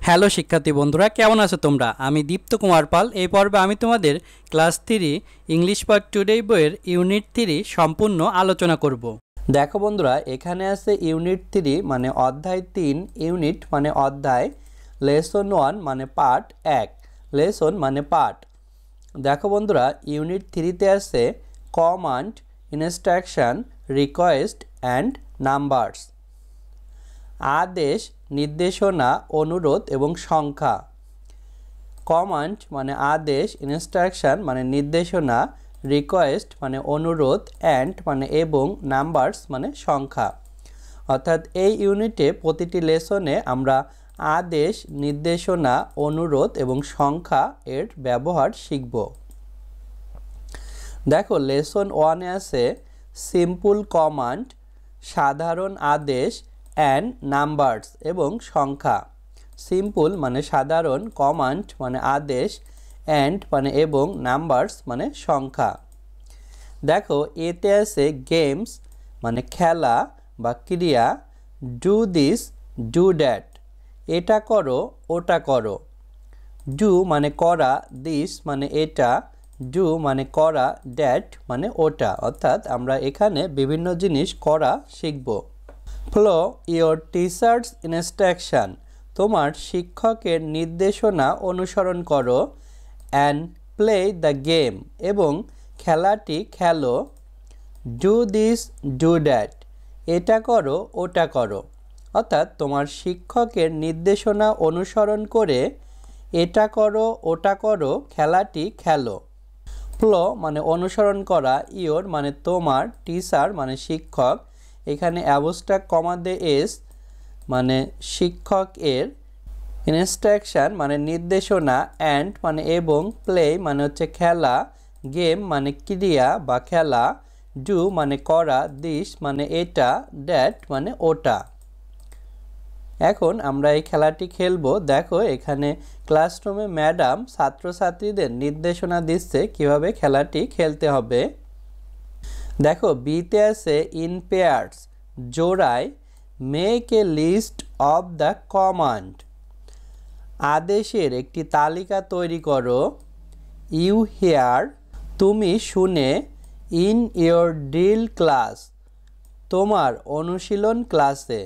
Hello শিক্ষার্থী বন্ধুরা, কেমন আছো তোমরা? আমি দীপ্ত কুমার পাল। এই পর্বে আমি তোমাদের ক্লাস 3 ইংলিশ পার্ট টুডে বইয়ের ইউনিট 3 সম্পূর্ণ আলোচনা করব। দেখো বন্ধুরা, এখানে আছে ইউনিট 3 মানে অধ্যায় 3, ইউনিট মানে অধ্যায়, লেসন 1 মানে পার্ট 1, লেসন মানে পার্ট। দেখো বন্ধুরা, ইউনিট 3তে আছে command, instruction, request and numbers. আদেশ, নির্দেশনা, অনুরোধ এবং সংখ্যা। কমান্ড মানে আদেশ, ইনস্ট্রাকশন মানে নির্দেশনা, রিকোয়েস্ট মানে অনুরোধ, অ্যান্ড মানে এবং, নাম্বারস মানে সংখ্যা। অর্থাৎ এই ইউনিটে প্রতিটি লেসনে আমরা আদেশ, নির্দেশনা, অনুরোধ এবং সংখ্যা এর ব্যবহার শিখব। দেখো, লেসন 1-এ আছে সিম্পল কমান্ড, সাধারণ আদেশ, অ্যান্ড নাম্বারস এবং সংখ্যা। সিম্পল মানে সাধারণ, কমান্ড মানে আদেশ, অ্যান্ড মানে এবং, নাম্বারস মানে সংখ্যা। দেখো, এতে আছে গেমস মানে খেলা বা ক্রিয়া, ডু দিস, ডু দ্যাট, এটা করো, ওটা করো। ডু মানে করা, দিস মানে এটা, ডু মানে করা, দ্যাট মানে ওটা। অর্থাৎ আমরা এখানে বিভিন্ন জিনিস করা শিখব। ফলো ইয়োর টিচার্স ইনস্ট্রাকশন, তোমার শিক্ষকের নির্দেশনা অনুসরণ করো। অ্যান্ড প্লে দ্য গেম, এবং খেলাটি খেলো। ডু দিস, ডু দ্যাট, এটা করো, ওটা করো। অর্থাৎ তোমার শিক্ষকের নির্দেশনা অনুসরণ করে এটা করো, ওটা করো, খেলাটি খেলো। ফলো মানে অনুসরণ করা, ইয়োর মানে তোমার, টিচার মানে শিক্ষক, এখানে অ্যাবস্ট্রাক্ট কমা দিয়ে এস মানে শিক্ষক এর, ইনস্ট্রাকশন মানে নির্দেশনা, অ্যান্ড মানে এবং, প্লে মানে হচ্ছে খেলা, গেম মানে ক্রিয়া বা খেলা, ডু মানে করা, দিস মানে এটা, দ্যাট মানে ওটা। এখন আমরা এই খেলাটি খেলবো। দেখো, এখানে ক্লাসরুমে ম্যাডাম ছাত্রছাত্রীদের নির্দেশনা দিচ্ছে কিভাবে খেলাটি খেলতে হবে। দেখো, বিতে আছে ইন পেয়ার্স, জোড়ায়, make a list of the command, আদেশের একটি তালিকা তৈরি করো। ইউ হিয়ার, তুমি শুনে, ইন ইয়োর ড্রিল ক্লাস, তোমার অনুশীলন ক্লাসে।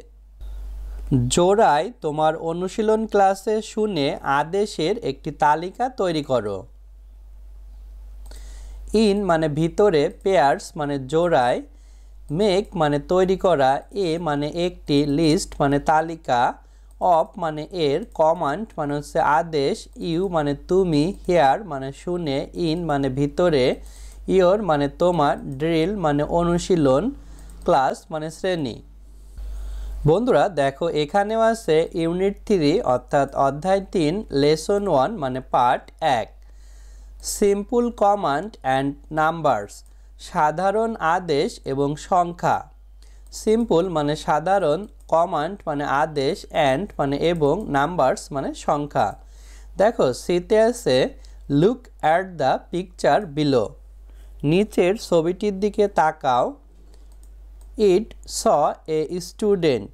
জোড়ায় তোমার অনুশীলন ক্লাসে শুনে আদেশের একটি তালিকা তৈরি করো। ইন মানে ভিতরে, পেয়ার্স মানে জোড়ায়, মেক মানে তৈরি করা, এ মানে একটি, লিস্ট মানে তালিকা, অফ মানে এর, কমান্ড মানে হচ্ছে আদেশ, ইউ মানে তুমি, হেয়ার মানে শুনে, ইন মানে ভিতরে, ইয়োর মানে তোমার, ড্রিল মানে অনুশীলন, ক্লাস মানে শ্রেণী। বন্ধুরা দেখো, এখানেও আছে ইউনিট 3 অর্থাৎ অধ্যায় 3, লেসন 1 মানে part 1, simple command and numbers, সাধারণ আদেশ এবং সংখ্যা। সিম্পল মানে সাধারণ, কমান্ড মানে আদেশ, অ্যান্ড মানে এবং, নাম্বারস মানে সংখ্যা। দেখো, সিতে আছে look at the picture below, নিচের ছবিটির দিকে তাকাও। ইট স এ স্টুডেন্ট,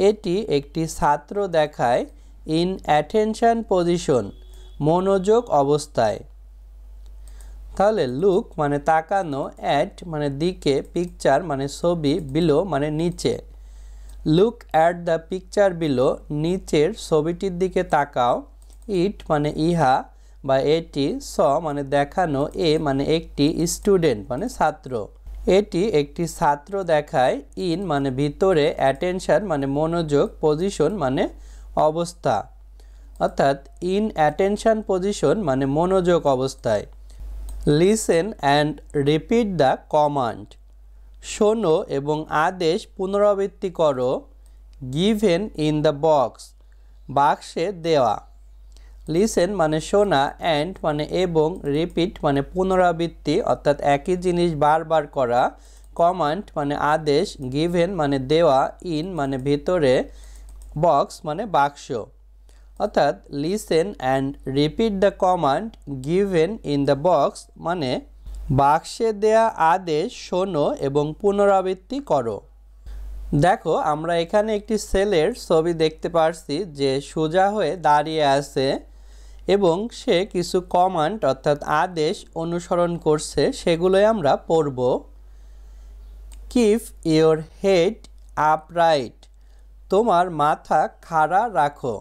এটি একটি ছাত্র দেখায়। ইন অ্যাটেনশন পজিশন, মনোযোগ অবস্থায়। তাহলে লুক মানে তাকানো, অ্যাট মানে দিকে, পিকচার মানে ছবি, বিলো মানে নিচে। Look at the picture below, নিচের ছবিটির দিকে তাকাও। ইট মানে ইহা বা এটি, স মানে দেখানো, এ মানে একটি, স্টুডেন্ট মানে ছাত্র, এটি একটি ছাত্র দেখায়। ইন মানে ভিতরে, অ্যাটেনশন মানে মনোযোগ, পজিশন মানে অবস্থা। অর্থাৎ ইন অ্যাটেনশন পজিশন মানে মনোযোগ অবস্থায়। Listen and repeat the command, শোনো এবং আদেশ পুনরাবৃত্তি করো। গিভেন ইন দ্য বক্স, বাক্সে দেওয়া। লিসেন মানে শোনা, অ্যান্ড মানে এবং, রিপিট মানে পুনরাবৃত্তি অর্থাৎ একই জিনিস বারবার করা, কমান্ড মানে আদেশ, গিভেন মানে দেওয়া, ইন মানে ভিতরে, বক্স মানে বাক্স। অর্থাৎ listen and repeat the command given in the box মানে বাক্সে দেয়া আদেশ শোনো এবং পুনরাবৃত্তি করো। দেখো আমরা এখানে একটি ছেলের ছবি দেখতে পারছি যে সোজা হয়ে দাঁড়িয়ে আছে এবং সে কিছু কমান্ড অর্থাৎ আদেশ অনুসরণ করছে, সেগুলোই আমরা পড়ব। কিপ ইওর হেড আপরাইট, তোমার মাথা খাড়া রাখো।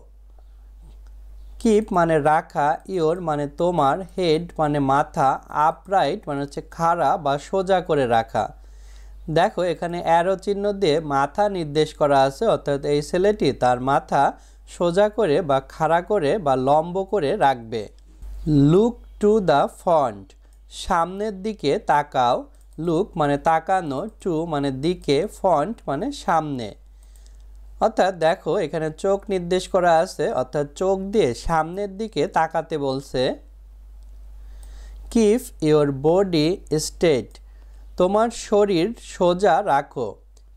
কিপ মানে রাখা, ইওর মানে তোমার, হেড মানে মাথা, আপরাইট মানে হচ্ছে খাড়া বা সোজা করে রাখা। দেখো এখানে অ্যারো চিহ্ন দিয়ে মাথা নির্দেশ করা আছে, অর্থাৎ এই ছেলেটি তার মাথা সোজা করে বা খাড়া করে বা লম্ব করে রাখবে। লুক টু দ্য ফ্রন্ট, সামনের দিকে তাকাও। লুক মানে তাকানো, টু মানে দিকে, ফ্রন্ট মানে সামনে। অর্থাৎ দেখো এখানে চোখ নির্দেশ করা আছে, অর্থাৎ চোখ দিয়ে সামনের দিকে তাকাতে বলছে। কিপ ইওর বডি স্ট্রেট, তোমার শরীর সোজা রাখো।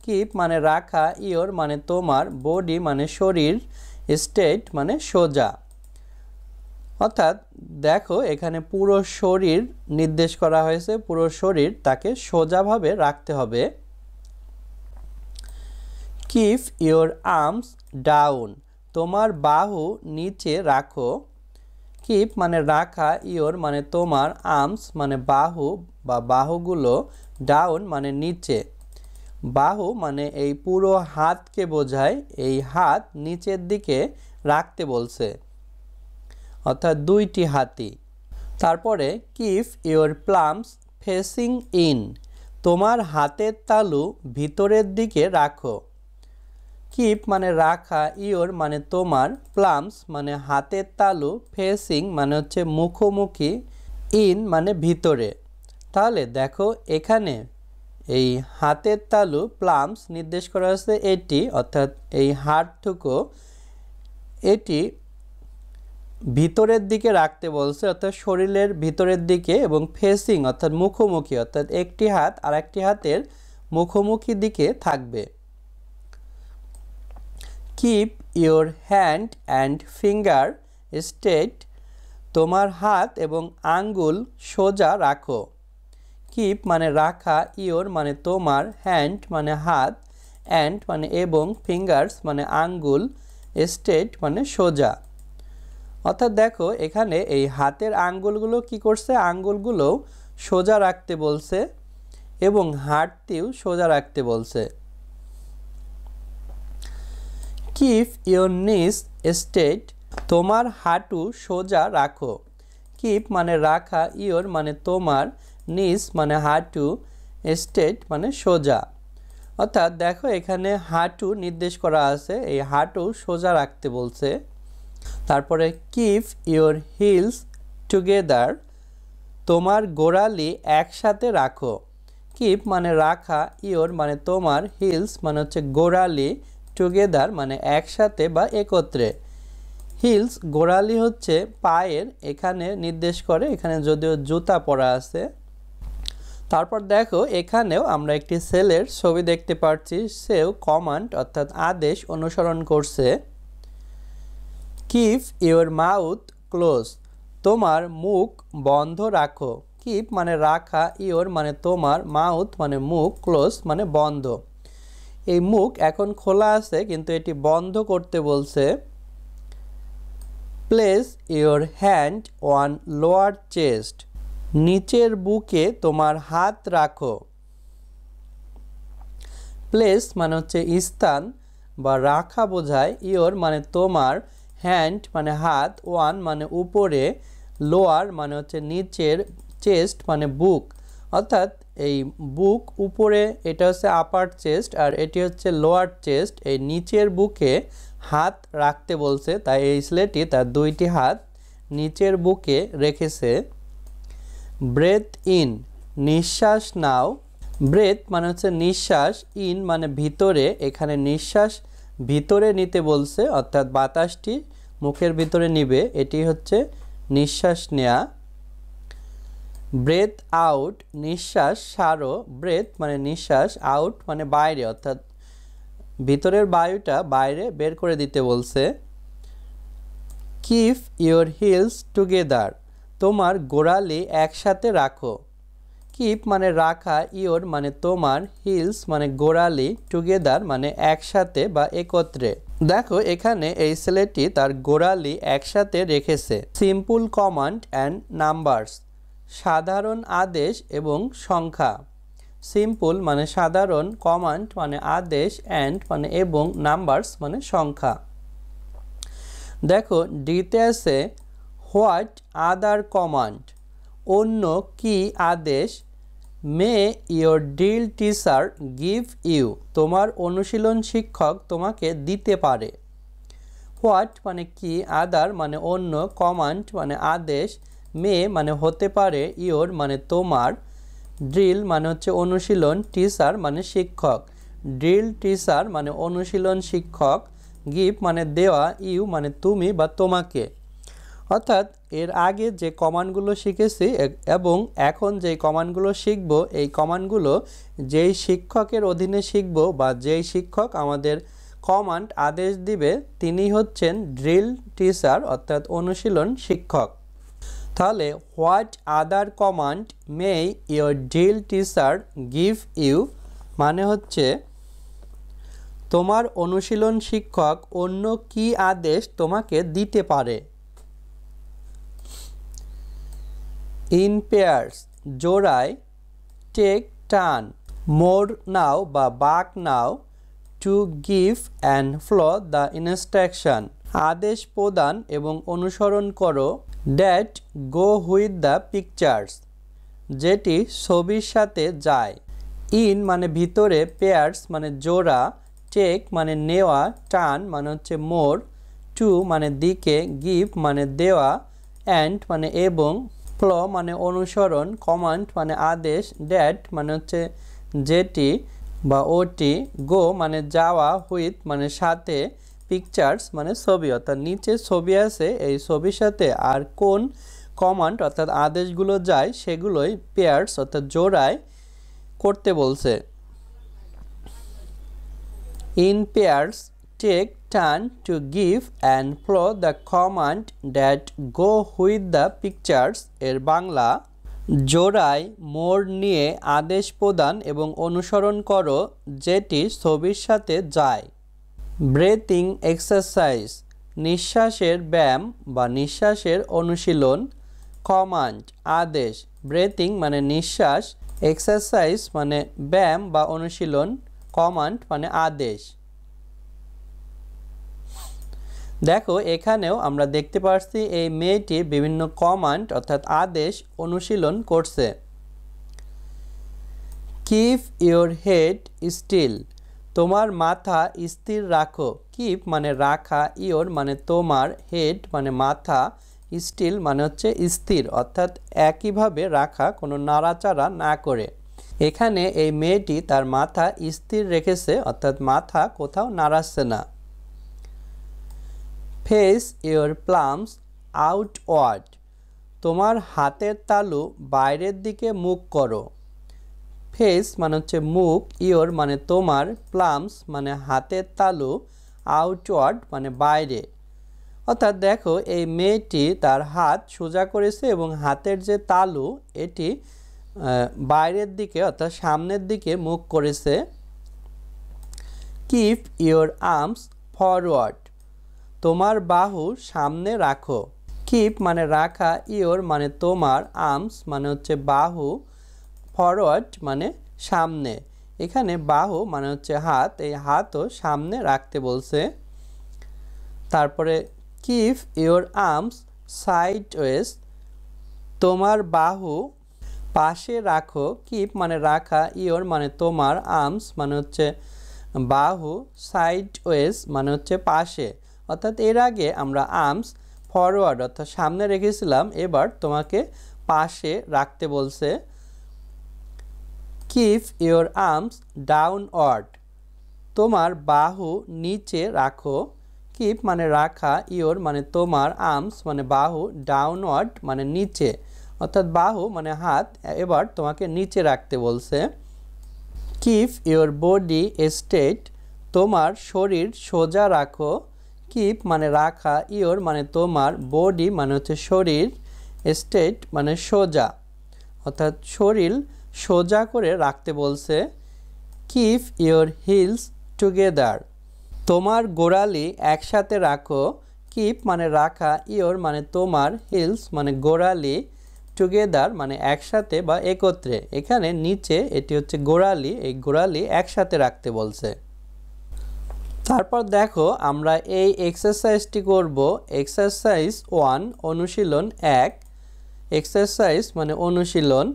কিপ মানে রাখা, ইওর মানে তোমার, বডি মানে শরীর, স্ট্রেট মানে সোজা। অর্থাৎ দেখো এখানে পুরো শরীর নির্দেশ করা হয়েছে, পুরো শরীর তাকে সোজাভাবে রাখতে হবে। কিপ ইওর আর্মস ডাউন, তোমার বাহু নিচে রাখো। কিপ মানে রাখা, ইওর মানে তোমার, আর্মস মানে বাহু বা বাহুগুলো, ডাউন মানে নিচে। বাহু মানে এই পুরো হাতকে বোঝায়, এই হাত নিচের দিকে রাখতে বলছে, অর্থাৎ দুইটি হাতই। তারপরে কিপ ইওর প্লামস ফেসিং ইন, তোমার হাতের তালু ভিতরের দিকে রাখো। কিপ মানে রাখা, ইওর মানে তোমার, প্লামস মানে হাতের তালু, ফেসিং মানে হচ্ছে মুখোমুখি, ইন মানে ভিতরে। তাহলে দেখো এখানে এই হাতের তালু প্লামস নির্দেশ করা হয়েছে এটি, অর্থাৎ এই হাতটুকু এটি ভিতরের দিকে রাখতে বলছে, অর্থাৎ শরীরের ভিতরের দিকে, এবং ফেসিং অর্থাৎ মুখোমুখি, অর্থাৎ একটি হাত আর একটি হাতের মুখোমুখি দিকে থাকবে। Keep your hand and finger straight, তোমার হাত এবং আঙ্গুল সোজা রাখো। কিপ মানে রাখা, ইওর মানে তোমার, হ্যান্ড মানে হাত, অ্যান্ড মানে এবং, ফিঙ্গার্স মানে আঙ্গুল, স্ট্রেট মানে সোজা। অর্থাৎ দেখো এখানে এই হাতের আঙ্গুলগুলো কি করছে, আঙ্গুলগুলো সোজা রাখতে বলছে এবং হাতটিও সোজা রাখতে বলছে। কিপ ইওর নিস স্ট্রেট, তোমার হাঁটু সোজা রাখো। কিপ মানে রাখা, ইওর মানে তোমার, নিস মানে হাঁটু, স্ট্রেট মানে সোজা। অর্থাৎ দেখো এখানে হাঁটু নির্দেশ করা আছে, এই হাঁটু সোজা রাখতে বলছে। তারপরে কিপ ইওর হিলস টুগেদার, তোমার গোড়ালি একসাথে রাখো। কিপ মানে রাখা, ইওর মানে তোমার, হিলস মানে হচ্ছে গোড়ালি, টুগেদার মানে একসাথে বা একত্রে। হিলস গোড়ালি হচ্ছে পায়ের, এখানে নির্দেশ করে, এখানে যদিও জুতা পরা আছে। তারপর দেখো এখানেও আমরা একটি ছেলের ছবি দেখতে পাচ্ছি, সেও কমান্ড অর্থাৎ আদেশ অনুসরণ করছে। কিপ ইওর মাউথ ক্লোজ, তোমার মুখ বন্ধ রাখো। কিপ মানে রাখা, ইওর মানে তোমার, মাউথ মানে মুখ, ক্লোজ মানে বন্ধ। এই মুখ এখন খোলা আছে কিন্তু এটি বন্ধ করতে বলছে। Place your hand on lower chest, নিচের বুকে তোমার হাত রাখো। প্লেস মানে হচ্ছে স্থান বা রাখা বোঝায়, ইওর মানে তোমার, হ্যান্ড মানে হাত, ওয়ান মানে উপরে, লোয়ার মানে হচ্ছে নিচের, চেস্ট মানে বুক। অর্থাৎ এই বুক উপরে, এটা হচ্ছে আপার চেস্ট আর এটি হচ্ছে লোয়ার চেস্ট, এই নিচের বুকে হাত রাখতে বলছে, তাই এই ছেলেটি তার দুইটি হাত নিচের বুকে রেখেছে। ব্রেথ ইন, নিঃশ্বাস নাও। ব্রেথ মানে হচ্ছে নিঃশ্বাস, ইন মানে ভিতরে, এখানে নিঃশ্বাস ভিতরে নিতে বলছে, অর্থাৎ বাতাসটি মুখের ভিতরে নিবে, এটি হচ্ছে নিঃশ্বাস নেয়া। ব্রেথ আউট, নিঃশ্বাস ছাড়ো। ব্রেথ মানে নিঃশ্বাস, আউট মানে বাইরে, অর্থাৎ ভিতরের বায়ুটা বাইরে বের করে দিতে বলছে। কিপ ইওর হিলস টুগেদার, তোমার গোড়ালি একসাথে রাখো। কিপ মানে রাখা, ইওর মানে তোমার, হিলস মানে গোড়ালি, টুগেদার মানে একসাথে বা একত্রে। দেখো এখানে এই ছেলেটি তার গোড়ালি একসাথে রেখেছে। সিম্পল কমান্ড অ্যান্ড নাম্বারস, সাধারণ আদেশ এবং সংখ্যা। সিম্পল মানে সাধারণ, কমান্ড মানে আদেশ, অ্যান্ড মানে এবং, নাম্বারস মানে সংখ্যা। দেখো ডিতে আছে হোয়াট আদার কমান্ড, অন্য কি আদেশ, may your drill teacher give you, তোমার অনুশীলন শিক্ষক তোমাকে দিতে পারে। হোয়াট মানে কি, আদার মানে অন্য, কমান্ড মানে আদেশ, মে মানে হতে পারে, ইয়োর মানে তোমার, ড্রিল মানে হচ্ছে অনুশীলন, টিচার মানে শিক্ষক। ড্রিল টিচার মানে অনুশীলন শিক্ষক, গিভ মানে দেওয়া, ইউ মানে তুমি বা তোমাকে। অর্থাৎ এর আগে যে কমান্ডগুলো শিখেছি এবং এখন যেই কমান্ডগুলো শিখব, এই কমান্ডগুলো যেই শিক্ষকের অধীনে শিখব বা যেই শিক্ষক আমাদের কমান্ড আদেশ দিবে তিনি হচ্ছেন ড্রিল টিচার অর্থাৎ অনুশীলন শিক্ষক। তাহলে what other command may your drill teacher give you মানে হচ্ছে তোমার অনুশীলন শিক্ষক অন্য কি আদেশ তোমাকে দিতে পারে। ইন পেয়ার্স জোড়ায়, টেক টার্ন, মোর নাও বা back now, to give and follow the instruction, আদেশ প্রদান এবং অনুসরণ করো, that go with the pictures, যেটি ছবির সাথে যায়। ইন মানে ভিতরে, পেয়ার্স মানে জোড়া, টেক মানে নেওয়া, টার্ন মানে হচ্ছে মোর, টু মানে দিকে, গিভ মানে দেওয়া, অ্যান্ড মানে এবং, ফ্লো মানে অনুসরণ, কমান্ড মানে আদেশ, দ্যাট মানে হচ্ছে যেটি বা ওটি, গো মানে যাওয়া, হুইথ মানে সাথে, পিকচার্স মানে ছবি। অর্থাৎ নিচে ছবি আছে, এই ছবির সাথে আর কোন কমান্ড অর্থাৎ আদেশগুলো যায় সেগুলোই পেয়ার্স অর্থাৎ জোড়ায় করতে বলছে। In pairs take turn to give and follow the command that go with the pictures. এর বাংলা, জোড়ায় মোড় নিয়ে আদেশ প্রদান এবং অনুসরণ করো যেটি ছবির সাথে যায়। ব্রেথিং এক্সারসাইজ, নিঃশ্বাসের ব্যায়াম বা নিঃশ্বাসের অনুশীলন, কমান্ড আদেশ, ব্রেথিং মানে নিঃশ্বাস, এক্সারসাইজ মানে ব্যায়াম বা অনুশীলন, কমান্ড মানে আদেশ। দেখো এখানেও আমরা দেখতে পাচ্ছি এই মেয়েটি বিভিন্ন কমান্ড অর্থাৎ আদেশ অনুশীলন করছে। কিপ ইয়োর হেড স্টিল, তোমার মাথা স্থির রাখো। কিপ মানে রাখা, ইয়োর মানে তোমার, হেড মানে মাথা, স্টিল মানে হচ্ছে স্থির অর্থাৎ একইভাবে রাখা, কোনো নাড়াচাড়া না করে। এখানে এই মেয়েটি তার মাথা স্থির রেখেছে অর্থাৎ মাথা কোথাও নাড়াচ্ছে না। ফেস ইয়োর প্লামস আউটওয়ার্ড, তোমার হাতের তালু বাইরের দিকে মুখ করো। ফেস মানে হচ্ছে মুখ, ইয়োর মানে তোমার, প্লামস মানে হাতের তালু, আউটওয়ার্ড মানে বাইরে। অর্থাৎ দেখো এই মেয়েটি তার হাত সোজা করেছে এবং হাতের যে তালু এটি বাইরের দিকে অর্থাৎ সামনের দিকে মুখ করেছে। কিপ ইয়োর আর্মস ফরওয়ার্ড, তোমার বাহু সামনে রাখো। কিপ মানে রাখা, ইয়োর মানে তোমার, আর্মস মানে হচ্ছে বাহু, ফরওয়ার্ড মানে সামনে। এখানে বাহু মানে হচ্ছে হাত, এই হাতও সামনে রাখতে বলছে। তারপরে কিপ ইয়োর আর্মস সাইডওয়েজ, তোমার বাহু পাশে রাখো। কিপ মানে রাখা, ইয়োর মানে তোমার, আর্মস মানে হচ্ছে বাহু, সাইডওয়েজ মানে হচ্ছে পাশে। অর্থাৎ এর আগে আমরা আর্মস ফরওয়ার্ড অর্থাৎ সামনে রেখেছিলাম, এবার তোমাকে পাশে রাখতে বলছে। কিপ ইয়োর আর্মস ডাউনওয়ার্ড, তোমার বাহু নিচে রাখো। কিপ মানে রাখা, ইয়োর মানে তোমার, আর্মস মানে বাহু, ডাউনওয়ার্ড মানে নিচে অর্থাৎ বাহু মানে হাত, এবার তোমাকে নিচে রাখতে বলছে। কিপ ইয়োর বডি স্ট্রেট, তোমার শরীর সোজা রাখো। কিপ মানে রাখা, ইয়োর মানে তোমার, বডি মানে হচ্ছে শরীর, স্ট্রেট মানে সোজা অর্থাৎ শরীর সোজা করে রাখতে বলছে। কিপ ইওর হিলস টুগেদার, তোমার গোড়ালি একসাথে রাখো। কিপ মানে রাখা, ইওর মানে তোমার, হিলস মানে গোড়ালি, টুগেদার মানে একসাথে বা একত্রে। এখানে নিচে এটি হচ্ছে গোড়ালি, এই গোড়ালি একসাথে রাখতে বলছে। তারপর দেখো আমরা এই এক্সারসাইজটি করব। এক্সারসাইজ 1 অনুশীলন 1। এক্সারসাইজ মানে অনুশীলন।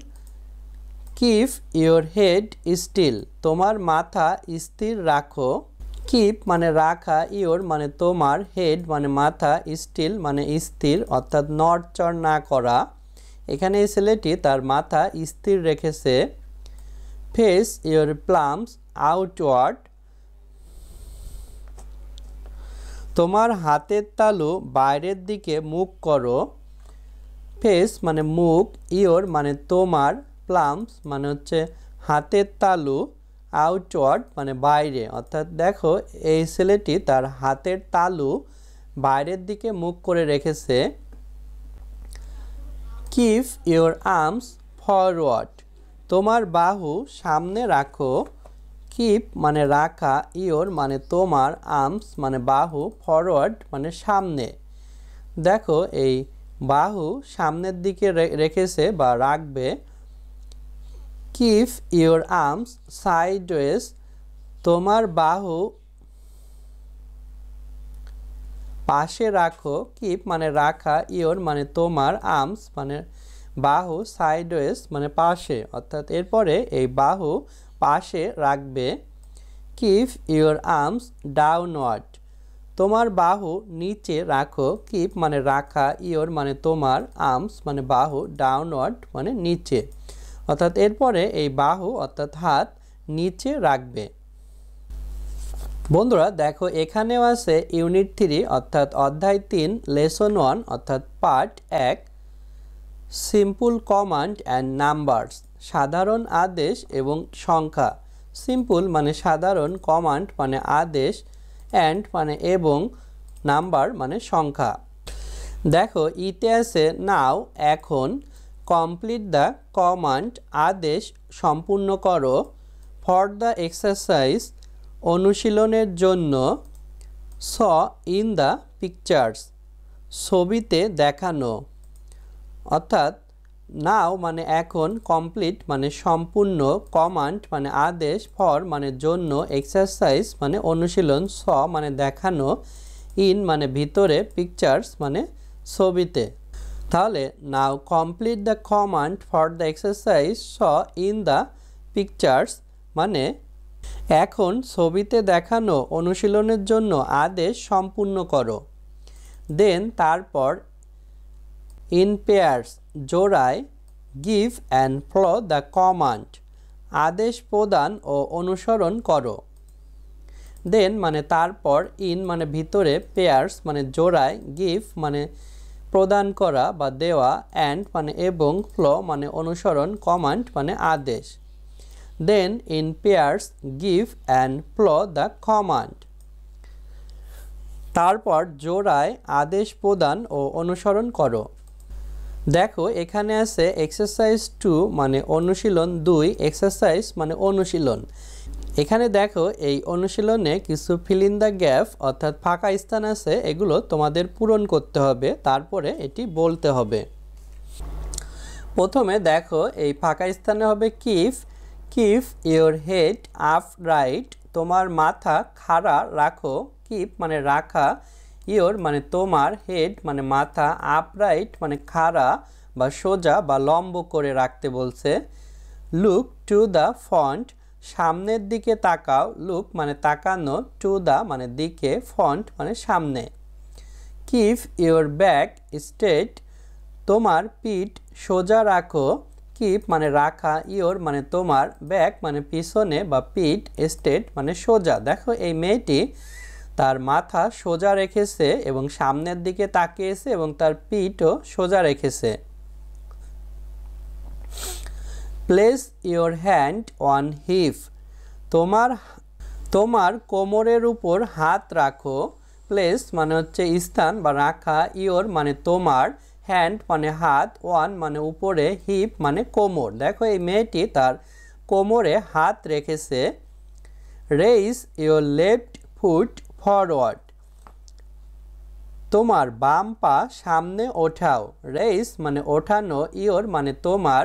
কিপ ইওর হেড স্টিল, তোমার মাথা স্থির রাখো। কিপ মানে রাখা, ইওর মানে তোমার, হেড মানে মাথা, স্টিল মানে স্থির অর্থাৎ নড়চড় না করা। এখানে এই ছেলেটি তার মাথা স্থির রেখেছে। ফেস ইওর প্লামস আউটওয়ার্ড, তোমার হাতের তালু বাইরের দিকে মুখ করো। ফেস মানে মুখ, ইওর মানে তোমার, প্লামস মানে হচ্ছে হাতের তালু, আউটওয়ার্ড মানে বাইরে। অর্থাৎ দেখো এই ছেলেটি তার হাতের তালু বাইরের দিকে মুখ করে রেখেছে। কিপ ইওর আর্মস ফরওয়ার্ড, তোমার বাহু সামনে রাখো। কিপ মানে রাখা, ইওর মানে তোমার, আর্মস মানে বাহু, ফরওয়ার্ড মানে সামনে। দেখো এই বাহু সামনের দিকে রেখেছে বা রাখবে। কিপ ইওর আর্মস সাইডওয়েজ, তোমার বাহু পাশে রাখো। কিপ মানে রাখা, ইওর মানে তোমার, আর্মস মানে বাহু, সাইডওয়েজ মানে পাশে। অর্থাৎ এরপরে এই বাহু পাশে রাখবে। কিপ ইওর আর্মস ডাউনওয়ার্ড, তোমার বাহু নিচে রাখো। কিপ মানে রাখা, ইওর মানে তোমার, আর্মস মানে বাহু, ডাউনওয়ার্ড মানে নিচে। অর্থাৎ এরপরে এই বাহু অর্থাৎ হাত নিচে রাখবে। বন্ধুরা দেখো এখানেও আছে ইউনিট 3 অর্থাৎ অধ্যায় 3 লেসন 1 অর্থাৎ part 1 simple command and numbers, সাধারণ আদেশ এবং সংখ্যা। সিম্পল মানে সাধারণ, কমান্ড মানে আদেশ, অ্যান্ড মানে এবং, নাম্বার মানে সংখ্যা। দেখো ইতে আছে নাও এখন, কমপ্লিট দ্য কমান্ড আদেশ সম্পূর্ণ করো, ফর দ্য এক্সারসাইজ অনুশীলনের জন্য, স ইন দ্য পিকচার্স ছবিতে দেখানো। অর্থাৎ নাও মানে এখন, কমপ্লিট মানে সম্পূর্ণ, কমান্ড মানে আদেশ, ফর মানে জন্য, এক্সারসাইজ মানে অনুশীলন, স মানে দেখানো, ইন মানে ভিতরে, পিকচার্স মানে ছবিতে। তাহলে now complete the command for the exercise স ইন দ্য পিকচার্স মানে এখন ছবিতে দেখানো অনুশীলনের জন্য আদেশ সম্পূর্ণ করো। দেন তারপর ইন পেয়ার্স জোড়ায়, give and follow the command আদেশ প্রদান ও অনুসরণ করো। দেন মানে তারপর, ইন মানে ভিতরে, পেয়ার্স মানে জোড়ায়, গিভ মানে প্রদান করা বা দেওয়া, অ্যান্ড মানে এবং, ফ্লো মানে অনুসরণ, কমান্ড মানে আদেশ। Then in pairs give and flow the command, তারপর জোড়ায় আদেশ প্রদান ও অনুসরণ করো। দেখো এখানে আছে এক্সারসাইজ 2 মানে অনুশীলন 2, এক্সারসাইজ মানে অনুশীলন। এখানে দেখো এই অনুশীলনে কিছু ফিল ইন দ্য গ্যাপ অর্থাৎ ফাঁকা স্থান আছে, এগুলো তোমাদের পূরণ করতে হবে, তারপরে এটি বলতে হবে। প্রথমে দেখো এই ফাঁকা স্থানে হবে keep, keep your head up right, তোমার মাথা খাড়া রাখো। কিপ মানে রাখা, ইওর মানে তোমার, হেড মানে মাথা, আপরাইট মানে খাড়া বা সোজা বা লম্ব করে রাখতে বলছে। লুক টু দ্য ফ্রন্ট, সামনের দিকে তাকাও। লুক মানে তাকানো, টু দ্য মানে দিকে, ফ্রন্ট মানে সামনে। কিপ ইওর ব্যাক স্ট্রেট, তোমার পিঠ সোজা রাখো। কিপ মানে রাখা, ইওর মানে তোমার, ব্যাক মানে পিছনে বা পিঠ, স্ট্রেট মানে সোজা। দেখো এই মেয়েটি তার মাথা সোজা রেখেছে এবং সামনের দিকে তাকিয়েছে এবং তার পিঠও সোজা রেখেছে। Place your hand on hip, তোমার কোমরের উপর হাত রাখো। প্লেস মানে হচ্ছে স্থান বা রাখা, ইওর মানে তোমার, হ্যান্ড মানে হাত, ওয়ান মানে উপরে, হিপ মানে কোমর। দেখো এই মেয়েটি তার কোমরে হাত রেখেছে। Raise your left foot forward, তোমার বাম পা সামনে ওঠাও। রেইজ মানে ওঠানো, ইওর মানে তোমার,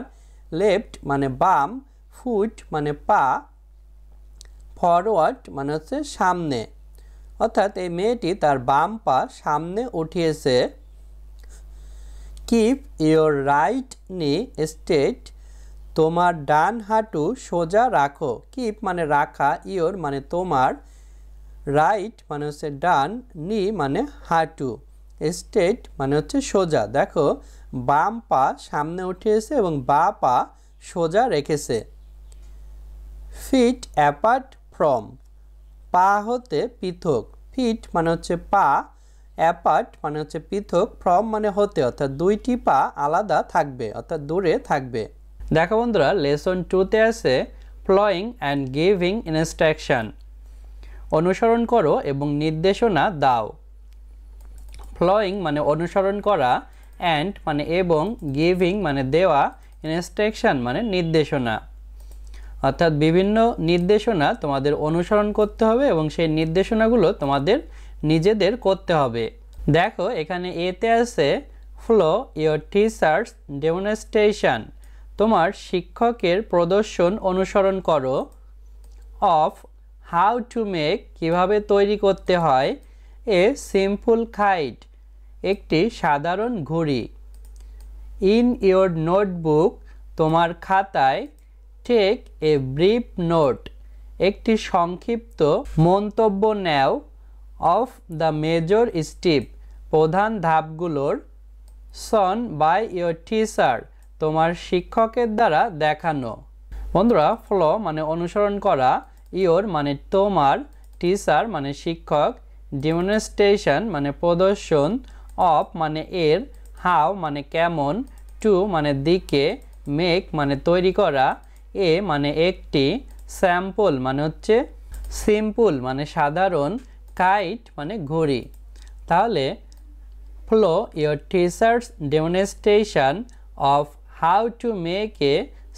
লেফট মানে বাম, ফুট মানে পা, ফরওয়ার্ড মানে হচ্ছে সামনে। অর্থাৎ এই মেয়েটি তার বাম পা সামনে উঠিয়েছে। কিপ ইওর রাইট নি স্ট্রেট, তোমার ডান হাঁটু সোজা রাখো। কিপ মানে রাখা, ইওর মানে তোমার, রাইট মানে হচ্ছে ডান, নি মানে হাঁটু, স্ট্রেট মানে হচ্ছে সোজা। দেখো বাম পা সামনে উঠিয়েছে এবং বা পা সোজা রেখেছে। ফিট অ্যাপার্ট ফ্রম, পা হতে পৃথক। ফিট মানে হচ্ছে পা, অ্যাপার্ট মানে হচ্ছে পৃথক, ফ্রম মানে হতে, অর্থাৎ দুইটি পা আলাদা থাকবে, অর্থাৎ দূরে থাকবে। দেখো বন্ধুরা, লেসন 2তে আছে ফলোয়িং অ্যান্ড গিভিং ইনস্ট্রাকশন, অনুসরণ করো এবং নির্দেশনা দাও। ফলোয়িং মানে অনুসরণ করা, অ্যান্ড মানে এবং, গিভিং মানে দেওয়া, ইনস্ট্রাকশন মানে নির্দেশনা। অর্থাৎ বিভিন্ন নির্দেশনা তোমাদের অনুসরণ করতে হবে এবং সেই নির্দেশনাগুলো তোমাদের নিজেদের করতে হবে। দেখো এখানে এতে আছে ফলো ইওর টিচার্স ডেমনস্ট্রেশন, তোমার শিক্ষকের প্রদর্শন অনুসরণ করো। অফ হাউ টু মেক, কীভাবে তৈরি করতে হয়, এ সিম্পল কাইট, একটি সাধারণ ঘড়ি। ইন ইওর নোটবুক, তোমার খাতায়, টেক এ ব্রিফ নোট, একটি সংক্ষিপ্ত মন্তব্য নেও। অফ দ্য মেজর স্টেপ, প্রধান ধাপগুলোর। শন বাই ইওর টিচার, তোমার শিক্ষকের দ্বারা দেখানো। বন্ধুরা, ফলো মানে অনুসরণ করা, ইওর মানে তোমার, টিচার মানে শিক্ষক, ডেমনস্ট্রেশন মানে প্রদর্শন, অফ মানে এর, হাউ মানে কেমন, টু মানে দিকে, মেক মানে তৈরি করা, এ মানে একটি, স্যাম্পল মানে হচ্ছে সিম্পল মানে সাধারণ, কাইট মানে ঘড়ি। তাহলে follow your teachers demonstration of how to make a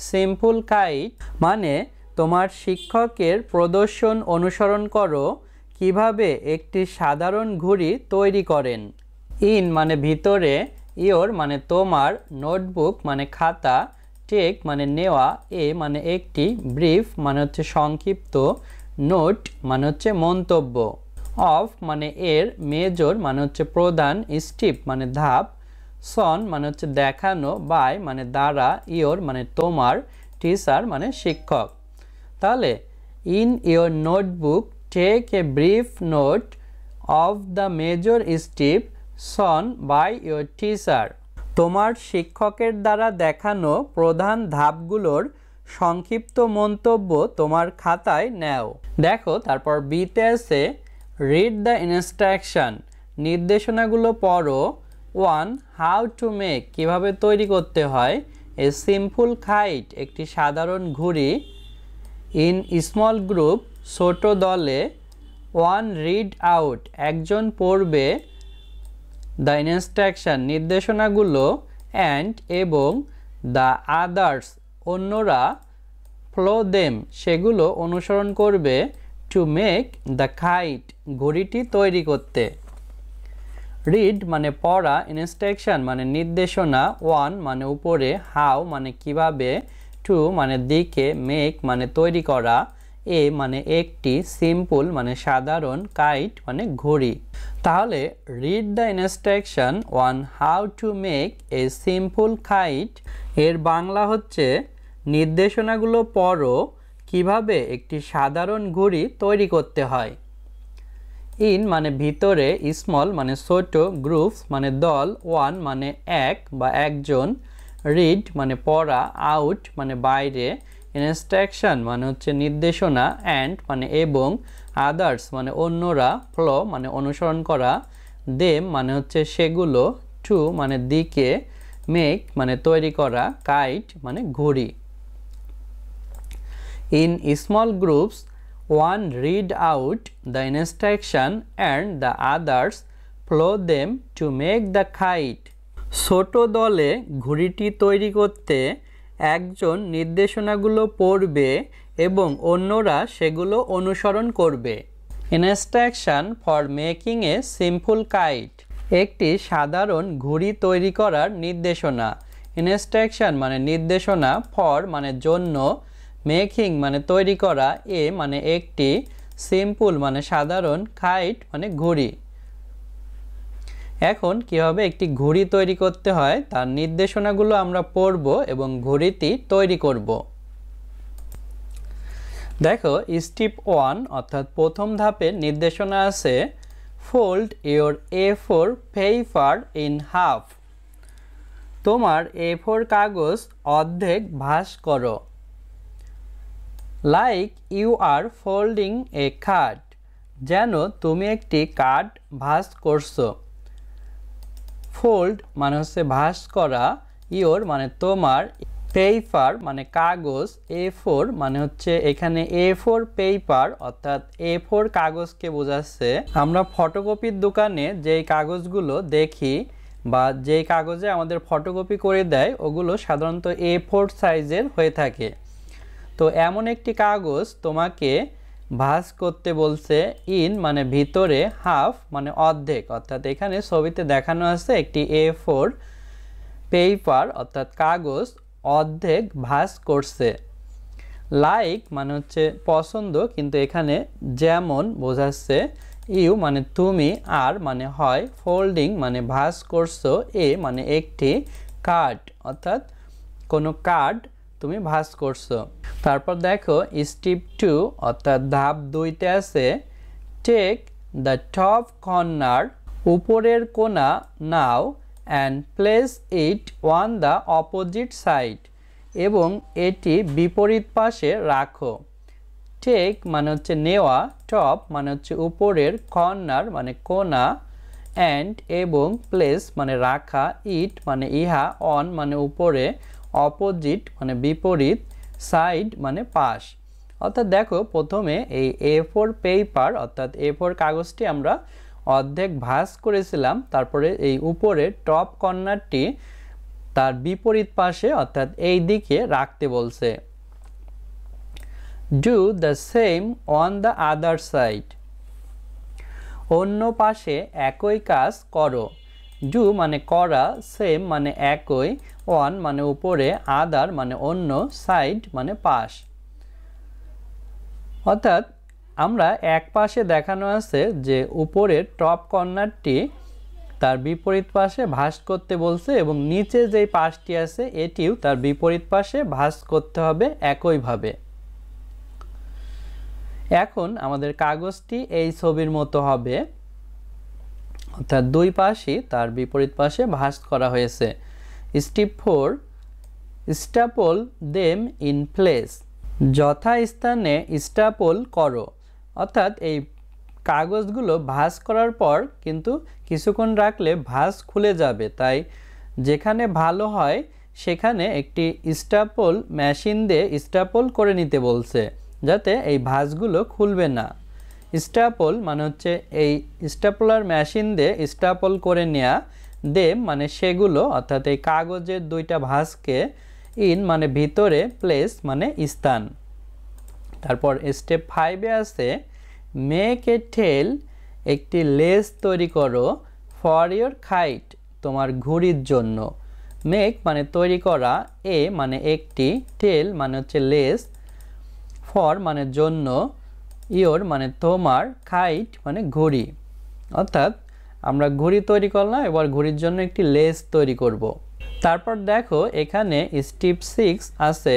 simple kite, মানে তোমার শিক্ষকের প্রদর্শন অনুসরণ করো কিভাবে একটি সাধারণ ঘড়ি তৈরি করেন। ইন মানে ভিতরে, ইওর মানে তোমার, নোটবুক মানে খাতা, টেক মানে নেওয়া, এ মানে একটি, ব্রিফ মানে হচ্ছে সংক্ষিপ্ত, নোট মানে হচ্ছে মন্তব্য। অফ মানে এর, মেজর মানে হচ্ছে প্রধান, স্টেপ মানে ধাপ, সন মানে হচ্ছে দেখানো, বাই মানে দ্বারা, ইওর মানে তোমার, টিচার মানে শিক্ষক। তাহলে in your notebook take a brief note of the major step shown by your teacher, তোমার শিক্ষকের দ্বারা দেখানো প্রধান ধাপগুলোর সংক্ষিপ্ত মন্তব্য তোমার খাতায় নেও। দেখো তারপর বিতে আছে রিড দ্য ইনস্ট্রাকশন, নির্দেশনাগুলো পড়ো। ওয়ান হাউ টু মেক, কীভাবে তৈরি করতে হয়, এ সিম্পল কাইট, একটি সাধারণ ঘড়ি। ইন স্মল গ্রুপ, ছোট দলে। ওয়ান রিড আউট, একজন পড়বে। দ্য ইনস্ট্রাকশন, নির্দেশনাগুলো। অ্যান্ড এবং, দ্য আদার্স, অন্যরা। ফলো দেম, সেগুলো অনুসরণ করবে। টু মেক দ্য কাইট, ঘড়িটি তৈরি করতে। রিড মানে পড়া, ইনস্ট্রাকশন মানে নির্দেশনা, ওয়ান মানে উপরে, হাউ মানে কিভাবে, টু মানে দিকে, মেক মানে তৈরি করা, এ মানে একটি, সিম্পল মানে সাধারণ, কাইট মানে ঘড়ি। তাহলে read the instruction one how to make a simple kite এর বাংলা হচ্ছে নির্দেশনাগুলো পড়ো কিভাবে একটি সাধারণ ঘড়ি তৈরি করতে হয়। ইন মানে ভিতরে, স্মল মানে ছোট, গ্রুপস মানে দল, ওয়ান মানে এক বা একজন, রিড মানে পড়া, আউট মানে বাইরে, ইনস্ট্রাকশন মানে হচ্ছে নির্দেশনা, অ্যান্ড মানে এবং, আদার্স মানে অন্যরা, ফলো মানে অনুসরণ করা, দেম মানে হচ্ছে সেগুলো, টু মানে দিকে, মেক মানে তৈরি করা, কাইট মানে ঘড়ি। In small groups one read out the instruction and the others follow them to make the kite. ছোট দলে ঘুড়িটি তৈরি করতে একজন নির্দেশনাগুলো পড়বে এবং অন্যরা সেগুলো অনুসরণ করবে। Instruction for making a simple kite, একটি সাধারণ ঘুড়ি তৈরি করার নির্দেশনা। ইনস্ট্রাকশন মানে নির্দেশনা, ফর মানে জন্য, মেকিং মানে তৈরি করা, এ মানে একটি, সিম্পল মানে সাধারণ, কাইট মানে ঘুড়ি। এখন কিভাবে একটি ঘুড়ি তৈরি করতে হয় তার নির্দেশনাগুলো আমরা পড়ব এবং ঘুড়িটি তৈরি করব। দেখো, স্টেপ 1 অর্থাৎ প্রথম ধাপের নির্দেশনা আছে fold your A4 paper in half. তোমার A4 কাগজ অর্ধেক ভাঁজ করো। Like you are folding a card, যেন তুমি একটি কার্ড ভাঁজ করছো। ফোল্ড মানে হচ্ছে ভাঁজ করা, ইওর মানে তোমার, পেপার মানে কাগজ, A4 মানে হচ্ছে এখানে A4 পেপার অর্থাৎ A4 কাগজকে বোঝাচ্ছে। আমরা ফটোকপির দোকানে যেই কাগজগুলো দেখি বা যেই কাগজে আমাদের ফটোকপি করে দেয় ওগুলো সাধারণত A4 সাইজের হয়ে থাকে। তো এমন একটি কাগজ তোমাকে ভাঁজ করতে বলছে। ইন মানে ভিতরে, হাফ মানে অর্ধেক, অর্থাৎ এখানে ছবিতে দেখানো আছে একটি A4 পেপার অর্থাৎ কাগজ অর্ধেক ভাঁজ করছে। লাইক মানে হচ্ছে পছন্দ, কিন্তু এখানে যেমন বোঝাচ্ছে। ইউ মানে তুমি, আর মানে হয়, ফোল্ডিং মানে ভাঁজ করছো, এ মানে একটি, কার্ড অর্থাৎ কোনো কার্ড তুমি ভাঁজ করছো। তারপর দেখো স্টেপ 2 অর্থাৎ ধাপ 2তে আছে টেক দ্য টপ কর্নার, উপরের কোণা নাও, and place it on the opposite side, এবং এটি বিপরীত পাশে রাখো। টেক মানে হচ্ছে নেওয়া, টপ মানে হচ্ছে উপরের, কর্নার মানে কোণা, অ্যান্ড এবং প্লেস মানে রাখা, ইট মানে ইহা, অন মানে উপরে, অপোজিট মানে বিপরীত, সাইড মানে পাশ। অর্থাৎ দেখো, প্রথমে এই A4 পেপার অর্থাৎ A4 কাগজটি আমরা অর্ধেক ভাঁজ করেছিলাম, তারপরে এই উপরে টপ কর্নারটি তার বিপরীত পাশে অর্থাৎ এই দিকে রাখতে বলছে। Do the same on the other side, অন্য পাশে একই কাজ করো। ডু মানে করা, সেম মানে একই, অন মানে উপরে, আদার মানে অন্য, সাইড মানে পাশ। অর্থাৎ আমরা এক পাশে দেখানো আছে যে উপরের টপ কর্নারটি তার বিপরীত পাশে ভাঁজ করতে বলছে এবং নিচে যেই পাশটি আছে এটিও তার বিপরীত পাশে ভাঁজ করতে হবে একইভাবে। এখন আমাদের কাগজটি এই ছবির মতো হবে, অর্থাৎ দুই পাশই তার বিপরীত পাশে ভাঁজ করা হয়েছে। Step 4 staple them in place, যথাস্থানে স্ট্যাপল করো। অর্থাৎ এই কাগজগুলো ভাঁজ করার পর কিন্তু কিছুক্ষণ রাখলে ভাঁজ খুলে যাবে, তাই যেখানে ভালো হয় সেখানে একটি স্ট্যাপল মেশিন দিয়ে স্ট্যাপল করে নিতে বলছে, যাতে এই ভাঁজগুলো খুলবে না। স্ট্যাপল মানে হচ্ছে এই স্ট্যাপলার মেশিন দিয়ে স্ট্যাপল করে নেওয়া, দেম মানে সেগুলো, অর্থাৎ এই কাগজের দুইটা ভাঁজকে, ইন মানে ভিতরে, প্লেস মানে স্থান। তারপর স্টেপ 5-এ আছে মেক এ টেল, একটি লেজ তৈরি করো, ফর ইওর কাইট, তোমার ঘুড়ির জন্য। মেক মানে তৈরি করা, এ মানে একটি, টেল মানে হচ্ছে লেজ, ফর মানে জন্য, ইওর মানে তোমার, কাইট মানে ঘুড়ি। অর্থাৎ আমরা ঘুড়ি তৈরি করলাম, এবার ঘুড়ির জন্য একটি লেজ তৈরি করব। তারপর দেখো এখানে স্টেপ 6 আছে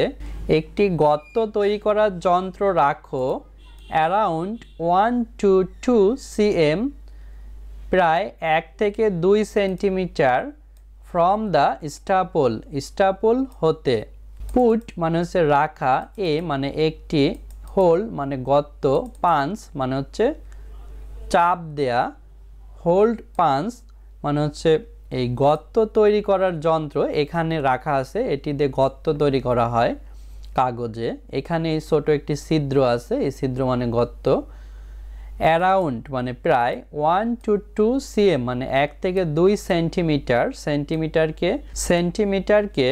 একটি গর্ত তৈরি করার যন্ত্র রাখো, অ্যারাউন্ড 1 to 2 cm, প্রায় 1 থেকে 2 centimetre, from the staple, staple হতে। পুট মানে হচ্ছে রাখা, এ মানে একটি, হোল মানে গর্ত, পাঞ্চ মানে হচ্ছে চাপ দেয়া, হোল্ড পাঞ্চ মানে হচ্ছে এই গর্ত তৈরি করার যন্ত্র এখানে রাখা আছে, এটি দিয়ে গর্ত তৈরি করা হয় কাগজে। এখানে ছোট একটি ছিদ্র আছে, এই ছিদ্র মানে গর্ত। অ্যারাউন্ড মানে প্রায় 1 to 2 cm মানে 1 থেকে 2 সেন্টিমিটার সেন্টিমিটারকে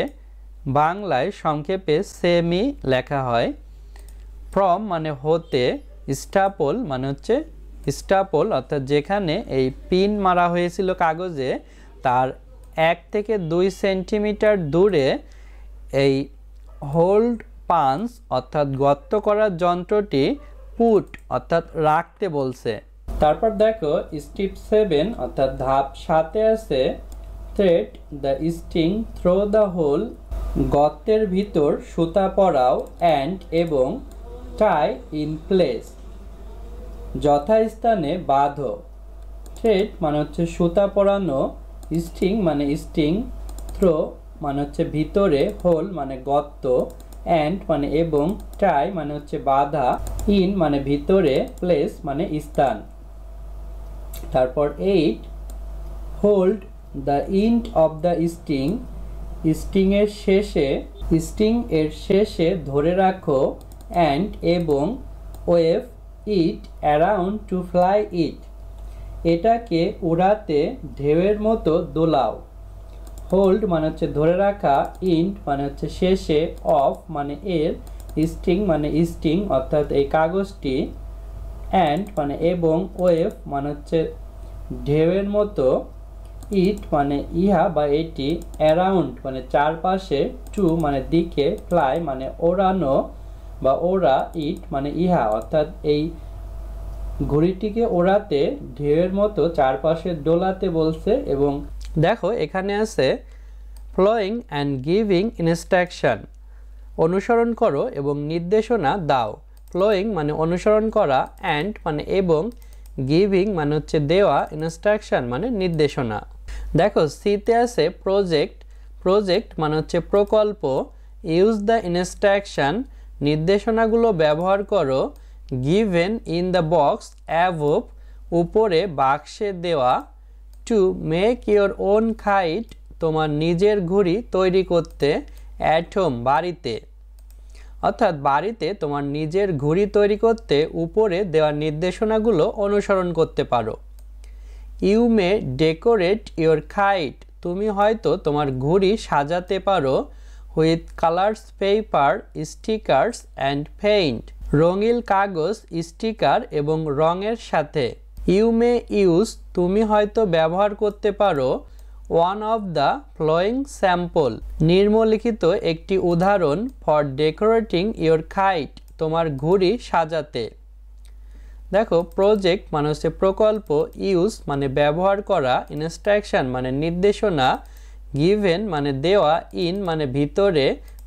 বাংলায় সংক্ষেপে সেমি লেখা হয়। ফ্রম মানে হতে, স্টাপল মানে হচ্ছে স্টাপল অর্থাৎ যেখানে এই পিন মারা হয়েছিল কাগজে তার 1 থেকে 2 সেন্টিমিটার দূরে এই হোল্ড পাঞ্চ অর্থাৎ গর্ত করার যন্ত্রটি পুট অর্থাৎ রাখতে বলছে। তারপর দেখো স্টেপ 7 অর্থাৎ ধাপ 7 আছে thread the string through the hole, গর্তের ভিতর সুতা পরাও অ্যান্ড এবং টাই ইন প্লেস, যথাস্থানে বাঁধো। থ্রেড মানে হচ্ছে সুতা পরানো, স্টিং মানে স্টিং, থ্রো মানে হচ্ছে ভিতরে, হোল মানে গর্ত, অ্যান্ড মানে এবং, টাই মানে হচ্ছে বাঁধা, ইন মানে ভিতরে, প্লেস মানে স্থান। তারপর 8 hold the end of the string, string এর শেষে ধরে রাখো, অ্যান্ড এবং wave it around to fly it, এটাকে উড়াতে ঢেউয়ের মতো দোলাও। হোল্ড মানে হচ্ছে ধরে রাখা, ইন্ড মানে হচ্ছে শেষে, অফ মানে এর, স্টিং মানে স্টিং অর্থাৎ এই কাগজটি, অ্যান্ড মানে এবং, ওয়েভ মানে হচ্ছে ঢেউয়ের মতো, ইট মানে ইহা বা এটি, অ্যারাউন্ড মানে চারপাশে, টু মানে দিকে, ফ্লাই মানে ওড়ানো বা ওড়া, ইট মানে ইহা অর্থাৎ এই ঘড়িটিকে ওড়াতে ঢেউয়ের মতো চারপাশে দোলাতে বলছে। এবং দেখো এখানে আছে ফলোয়িং অ্যান্ড গিভিং ইনস্ট্রাকশন, অনুসরণ করো এবং নির্দেশনা দাও। ফলোয়িং মানে অনুসরণ করা, অ্যান্ড মানে এবং, গিভিং মানে হচ্ছে দেওয়া, ইনস্ট্রাকশন মানে নির্দেশনা। দেখো সিতে আছে প্রজেক্ট মানে হচ্ছে প্রকল্প, ইউজ দ্য ইনস্ট্রাকশন নির্দেশনাগুলো ব্যবহার করো, গিভেন ইন দ্য বক্স অ্যাভভ উপরে বাক্সে দেওয়া, to make your own kite তোমার নিজের ঘড়ি তৈরি করতে, অ্যাট হোম বাড়িতে অর্থাৎ বাড়িতে তোমার নিজের ঘড়ি তৈরি করতে উপরে দেওয়া নির্দেশনাগুলো অনুসরণ করতে পারো। You may decorate your kite তুমি হয়তো তোমার ঘড়ি সাজাতে পারো, with colours paper stickers and paint রঙিন কাগজ, স্টিকার এবং রঙের সাথে। ইউ মে ইউজ তুমি হয়তো ব্যবহার করতে পারো, one of the following sample নিম্নলিখিত একটি উদাহরণ, ফর ডেকোরেটিং ইয়োর কাইট তোমার ঘড়ি সাজাতে। দেখো প্রজেক্ট মানে হচ্ছে প্রকল্প, ইউজ মানে ব্যবহার করা, ইনস্ট্রাকশন মানে নির্দেশনা, গিভেন মানে দেওয়া, ইন মানে ভিতরে,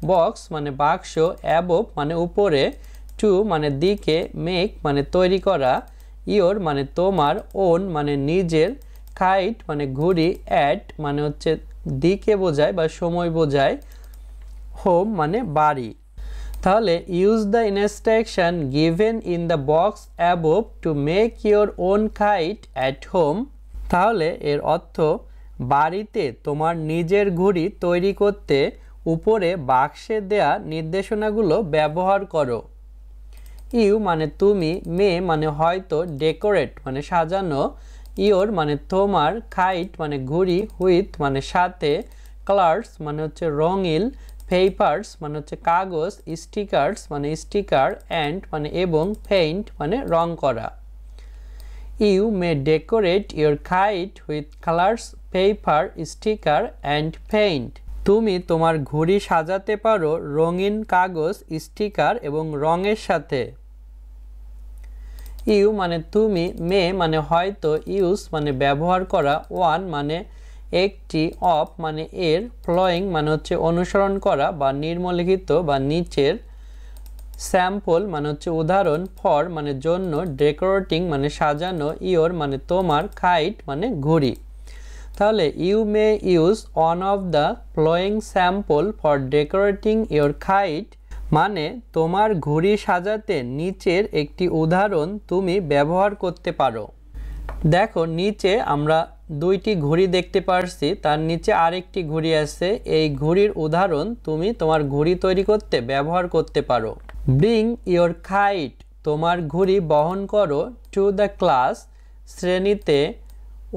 বক্স মানে বাক্স, অ্যাবভ মানে উপরে, টু মানে দিকে, মেক মানে তৈরি করা, ইয়োর মানে তোমার, ওন মানে নিজের, কাইট মানে ঘড়ি, অ্যাট মানে হচ্ছে দিকে বোঝায় বা সময় বোঝায়, হোম মানে বাড়ি। তাহলে use the instruction given in the box above to make your own kite at home, তাহলে এর অর্থ বাড়িতে তোমার নিজের ঘড়ি তৈরি করতে উপরে বাক্সে দেয়া নির্দেশনাগুলো ব্যবহার করো। ইউ মানে তুমি, মে মানে হয়তো, ডেকোরেট মানে সাজানো, ইয়োর মানে তোমার, কাইট মানে ঘড়ি, হুইথ মানে সাথে, কালার্স মানে হচ্ছে রঙিন, পেপার্স মানে হচ্ছে কাগজ, স্টিকার্স মানে স্টিকার, অ্যান্ড মানে এবং, পেইন্ট মানে রং করা। You may decorate your kite with colours paper sticker and paint তুমি তোমার ঘড়ি সাজাতে পারো রঙিন কাগজ, স্টিকার এবং রঙের সাথে। ইউ মানে তুমি, মে মানে হয়তো, ইউজ মানে ব্যবহার করা, ওয়ান মানে একটি, অফ মানে এর, ফলোয়িং মানে হচ্ছে অনুসরণ করা বা নিম্নলিখিত বা নিচের, স্যাম্পল মানে হচ্ছে উদাহরণ, ফর মানে জন্য, ডেকোরেটিং মানে সাজানো, ইয়োর মানে তোমার, কাইট মানে ঘড়ি। তাহলে you may use one of the following sample for decorating your kite মানে তোমার ঘড়ি সাজাতে নিচের একটি উদাহরণ তুমি ব্যবহার করতে পারো। দেখো নিচে আমরা দুইটি ঘড়ি দেখতে পারছি, তার নিচে আরেকটি ঘড়ি আছে, এই ঘড়ির উদাহরণ তুমি তোমার ঘড়ি তৈরি করতে ব্যবহার করতে পারো। ব্রিং ইয়োর কাইট তোমার ঘড়ি বহন করো, টু দ্য ক্লাস শ্রেণীতে,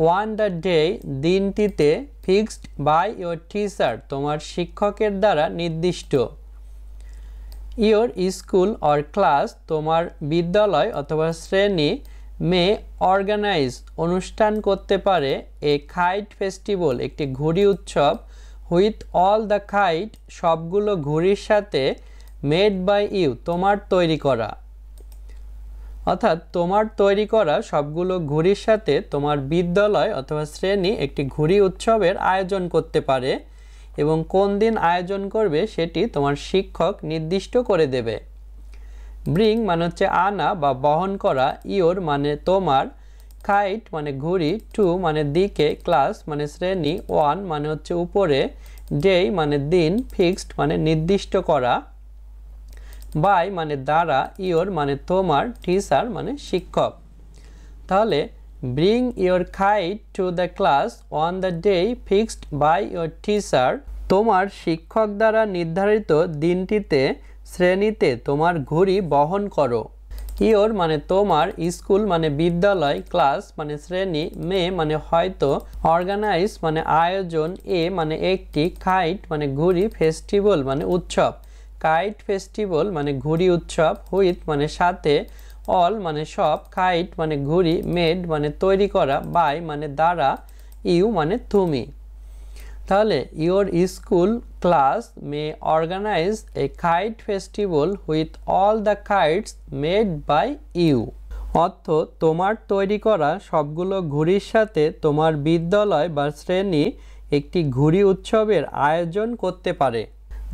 ওয়ান দ্য ডে দিনটিতে, ফিক্সড বাই ইয়োর টিচার তোমার শিক্ষকের দ্বারা নির্দিষ্ট। ইয়োর স্কুল অর ক্লাস তোমার বিদ্যালয় অথবা শ্রেণী মে অর্গানাইজ অনুষ্ঠান করতে পারে, এ কাইট ফেস্টিভ্যাল একটি ঘুড়ি উৎসব, হুইথ অল দ্য কাইট সবগুলো ঘুড়ির সাথে, মেড বাই ইউ তোমার তৈরি করা। অর্থাৎ তোমার তৈরি করা সবগুলো ঘুড়ির সাথে তোমার বিদ্যালয় অথবা শ্রেণী একটি ঘুড়ি উৎসবের আয়োজন করতে পারে এবং কোন দিন আয়োজন করবে সেটি তোমার শিক্ষক নির্দিষ্ট করে দেবে। ব্রিং মানে হচ্ছে আনা বা বহন করা, ইয়োর মানে তোমার, কাইট মানে ঘুড়ি, টু মানে দিকে, ক্লাস মানে শ্রেণী, ওয়ান মানে হচ্ছে উপরে, ডে মানে দিন, ফিক্সড মানে নির্দিষ্ট করা, বাই মানে দ্বারা, ইয়োর মানে তোমার, টিচার মানে শিক্ষক। তাহলে bring your kite to the class on the day fixed by your teacher, তোমার শিক্ষক দ্বারা নির্ধারিত দিনটিতে শ্রেণীতে তোমার ঘুড়ি বহন করো। ইয়োর মানে তোমার, স্কুল মানে বিদ্যালয়, ক্লাস মানে শ্রেণী, মে মানে হয়তো, অর্গানাইজ মানে আয়োজন, এ মানে একটি, কাইট মানে ঘুড়ি, ফেস্টিভ্যাল মানে উৎসব, কাইট ফেস্টিভ্যাল মানে ঘুড়ি উৎসব, হুইথ মানে সাথে, অল মানে সব, কাইট মানে ঘুড়ি, মেড মানে তৈরি করা, বাই মানে দ্বারা, ইউ মানে তুমি। তাহলে your school class may organise a kite festival with all the kites made by you. অর্থ তোমার তৈরি করা সবগুলো ঘুড়ির সাথে তোমার বিদ্যালয় বা শ্রেণী একটি ঘুড়ি উৎসবের আয়োজন করতে পারে।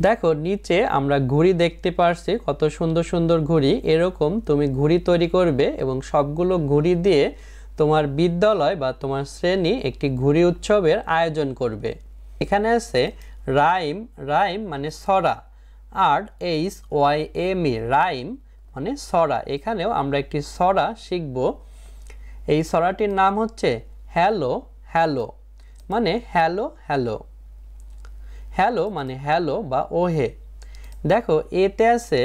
দেখো নিচে আমরা ঘুড়ি দেখতে পারছি, কত সুন্দর সুন্দর ঘুড়ি। এরকম তুমি ঘুড়ি তৈরি করবে এবং সবগুলো ঘুড়ি দিয়ে তোমার বিদ্যালয় বা তোমার শ্রেণী একটি ঘুড়ি উৎসবের আয়োজন করবে। এখানে আছে রাইম, রাইম মানে ছড়া, RHYM রাইম মানে ছড়া। এখানেও আমরা একটি ছড়া শিখব। এই ছড়াটির নাম হচ্ছে হ্যালো হ্যালো, মানে হ্যালো হ্যালো। হ্যালো মানে হ্যালো বা ওহে। দেখো এতে আছে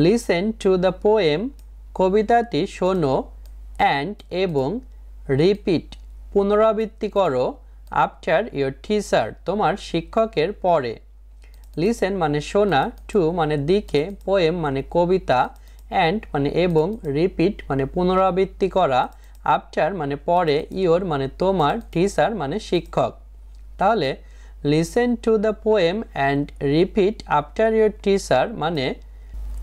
লিসেন টু দ্য পোয়েম, কবিতাটি শোনো, অ্যান্ড এবং রিপিট পুনরাবৃত্তি করো, আফটার ইয়োর টিচার তোমার শিক্ষকের পরে। লিসেন মানে শোনা, টু মানে দিকে, পোয়েম মানে কবিতা, অ্যান্ড মানে এবং, রিপিট মানে পুনরাবৃত্তি করা, আফটার মানে পরে, ইয়োর মানে তোমার, টিচার মানে শিক্ষক। তাহলে listen to the poem and repeat after your teacher মানে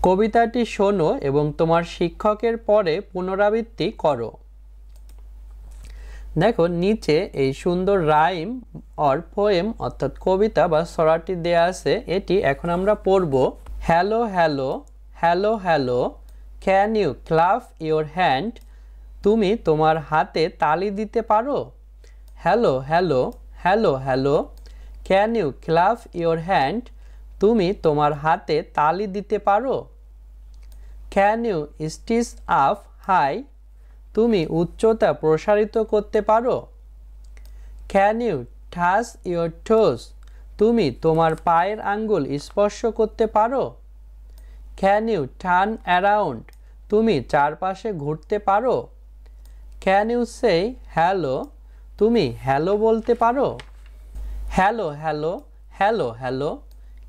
কবিতাটি শোনো এবং তোমার শিক্ষকের পরে পুনরাবৃত্তি করো। দেখো নিচে এই সুন্দর রাইম অর পোয়েম অর্থাৎ কবিতা বা ছড়াটি দেয়া আছে, এটি এখন আমরা পড়ব। Hello hello hello hello, can you clap your hand, তুমি তোমার হাতে তালি দিতে পারো। Hello hello hello hello, can you clap your hand, তুমি তোমার হাতে তালি দিতে পারো। Can you stretch up high, তুমি উচ্চতা প্রসারিত করতে পারো। Can you touch your toes, তুমি তোমার পায়ের আঙ্গুল স্পর্শ করতে পারো। ক্যান ইউ টার্ন অ্যারাউন্ড, তুমি চারপাশে ঘুরতে পারো। ক্যান ইউ সে হ্যালো, তুমি হ্যালো বলতে পারো। Hello hello hello hello,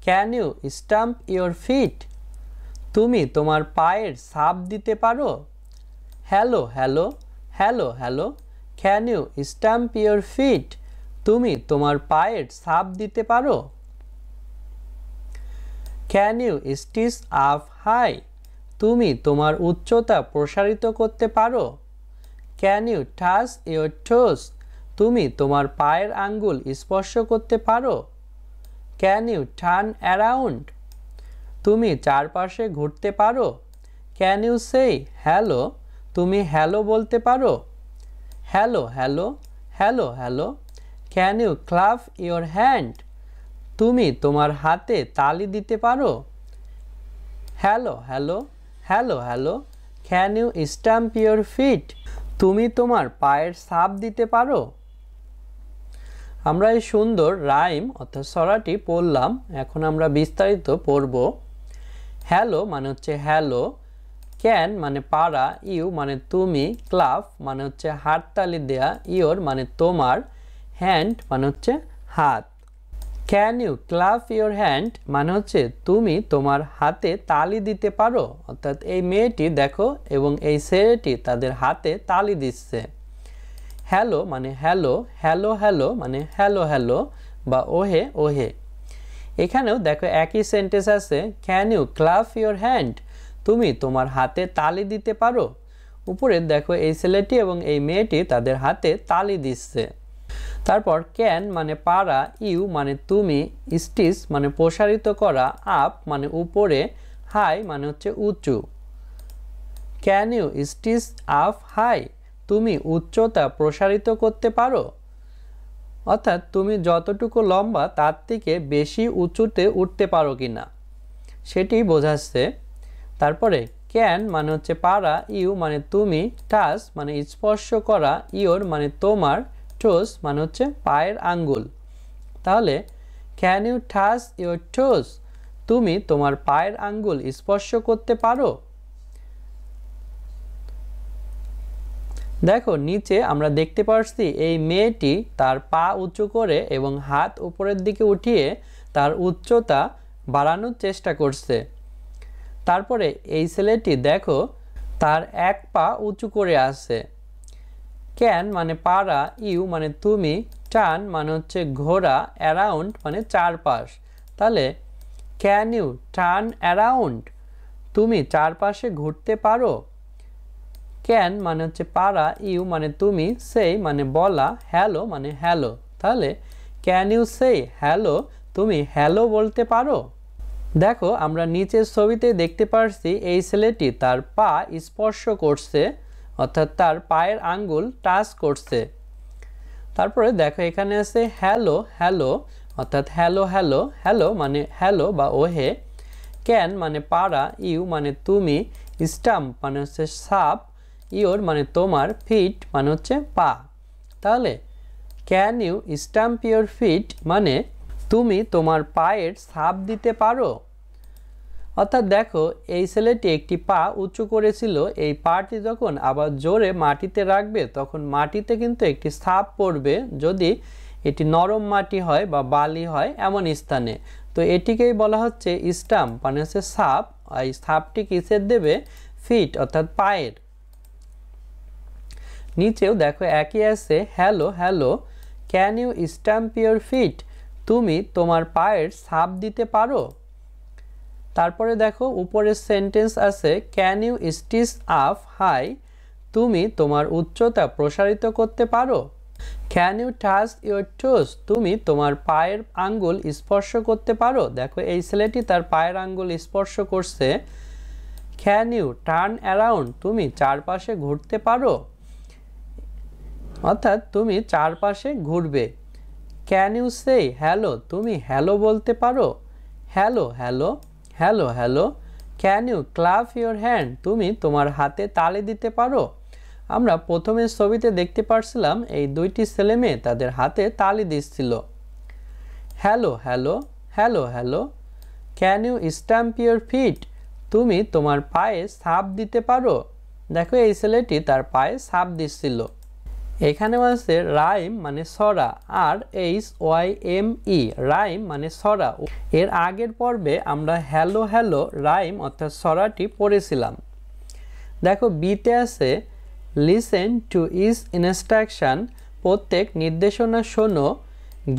can you stamp your feet, তুমি তোমার পায়ের ছাপ দিতে পারো। Hello hello hello hello, can you stamp your feet, তুমি তোমার পায়ের ছাপ দিতে পারো। Can you stretch up high, তুমি তোমার উচ্চতা প্রসারিত করতে পারো। Can you touch your toes, তুমি তোমার পায়ের আঙ্গুল স্পর্শ করতে পারো। ক্যান ইউ টার্ন অ্যারাউন্ড, তুমি চারপাশে ঘুরতে পারো। ক্যান ইউ সে হ্যালো, তুমি হ্যালো বলতে পারো। Hello hello hello hello, can you clap your hand, তুমি তোমার হাতে তালি দিতে পারো। Hello hello hello hello, can you stamp your feet, তুমি তোমার পায়ের ছাপ দিতে পারো। আমরা এই সুন্দর রাইম অর্থাৎ ছড়াটি পড়লাম, এখন আমরা বিস্তারিত পড়ব। হ্যালো মানে হচ্ছে হ্যালো, ক্যান মানে পারা, ইউ মানে তুমি, ক্লাফ মানে হচ্ছে হাততালি দেয়া, ইওর মানে তোমার, হ্যান্ড মানে হচ্ছে হাত। ক্যান ইউ ক্লাফ ইওর হ্যান্ড মানে হচ্ছে তুমি তোমার হাতে তালি দিতে পারো, অর্থাৎ এই মেয়েটি দেখো এবং এই ছেলেটি তাদের হাতে তালি দিচ্ছে। হ্যালো মানে হ্যালো, হ্যালো হ্যালো মানে হ্যালো হ্যালো বা ওহে ওহে। এখানেও দেখো একই সেন্টেন্স আছে, ক্যান ইউ ক্লাফ ইওর হ্যান্ড, তুমি তোমার হাতে তালি দিতে পারো। উপরে দেখো এই ছেলেটি এবং এই মেয়েটি তাদের হাতে তালি দিচ্ছে। তারপর ক্যান মানে পারা, ইউ মানে তুমি, স্টিচ মানে প্রসারিত করা, আপ মানে উপরে, হাই মানে হচ্ছে উঁচু। Can you stretch up high, তুমি উচ্চতা প্রসারিত করতে পারো, অর্থাৎ তুমি যতটুকু লম্বা তার থেকে বেশি উঁচুতে উঠতে পারো কিনা সেটি বোঝাচ্ছে। তারপরে ক্যান মানে হচ্ছে পারা, ইউ মানে তুমি, টাচ মানে স্পর্শ করা, ইওর মানে তোমার, টোস মানে হচ্ছে পায়ের আঙ্গুল। তাহলে can you touch your toes, তুমি তোমার পায়ের আঙ্গুল স্পর্শ করতে পারো। দেখো নিচে আমরা দেখতে পাচ্ছি এই মেয়েটি তার পা উঁচু করে এবং হাত উপরের দিকে উঠিয়ে তার উচ্চতা বাড়ানোর চেষ্টা করছে। তারপরে এই ছেলেটি দেখো তার এক পা উঁচু করে আছে। ক্যান মানে পারা, ইউ মানে তুমি, টার্ন মানে হচ্ছে ঘোরা, অ্যারাউন্ড মানে চারপাশ। তাহলে ক্যান ইউ টার্ন অ্যারাউন্ড, তুমি চারপাশে ঘুরতে পারো। ক্যান মানে হচ্ছে পারা, ইউ মানে তুমি, সেই মানে বলা, হ্যালো মানে হ্যালো। তাহলে ক্যান ইউ সেই হ্যালো, তুমি হ্যালো বলতে পারো। দেখো আমরা নিচের ছবিতে দেখতে পাচ্ছি এই ছেলেটি তার পা স্পর্শ করছে, অর্থাৎ তার পায়ের আঙ্গুল টাচ করছে। তারপরে দেখো এখানে আছে হ্যালো হ্যালো, অর্থাৎ হ্যালো হ্যালো, হ্যালো মানে হ্যালো বা ওহে। ক্যান মানে পারা, ইউ মানে তুমি, স্টাম্প মানে হচ্ছে সাপ, ইওর মানে তোমার, ফিট মানে হচ্ছে পা। তাহলে can you stamp your feet মানে তুমি তোমার পায়ের ছাপ দিতে পারো। অর্থাৎ দেখো এই ছেলেটি একটি পা উঁচু করেছিল, এই পাটি যখন আবার জোরে মাটিতে রাখবে তখন মাটিতে কিন্তু একটি ছাপ পড়বে, যদি এটি নরম মাটি হয় বা বালি হয় এমন স্থানে। তো এটিকেই বলা হচ্ছে স্টাম্প মানে হচ্ছে ছাপ। এই ছাপটি কিসের দেবে? ফিট অর্থাৎ পায়ের। নিচেও দেখো একই আছে hello hello, can you stamp your feet, তুমি তোমার পায়ের ছাপ দিতে পারো। তারপরে দেখো উপরের সেন্টেন্স আছে can you stretch up high, তুমি তোমার উচ্চতা প্রসারিত করতে পারো। Can you touch your toes, তুমি তোমার পায়ের আঙ্গুল স্পর্শ করতে পারো। দেখো এই ছেলেটি তার পায়ের আঙ্গুল স্পর্শ করছে। ক্যান ইউ টার্ন অ্যারাউন্ড, তুমি চারপাশে ঘুরতে পারো, অর্থাৎ তুমি চারপাশে ঘুরবে। ক্যান ইউ সে হ্যালো, তুমি হ্যালো বলতে পারো। Hello hello, hello hello. Can you clap your hand, তুমি তোমার হাতে তালি দিতে পারো। আমরা প্রথমে ছবিতে দেখতে পাচ্ছিলাম এই দুইটি ছেলে মেয়ে তাদের হাতে তালি দিচ্ছিল। Hello hello, hello hello. Can you stamp your feet, তুমি তোমার পায়ে ছাপ দিতে পারো। দেখো এই ছেলেটি তার পায়ে ছাপ দিচ্ছিল। এখানে আছে রাইম মানে ছড়া, RHYME, রাইম মানে ছড়া। এর আগের পর্বে আমরা হ্যালো হ্যালো রাইম অর্থাৎ ছড়াটি পড়েছিলাম। দেখো বিতে আছে লিসেন টু ইজ ইনস্ট্রাকশন, প্রত্যেক নির্দেশনা শোনো।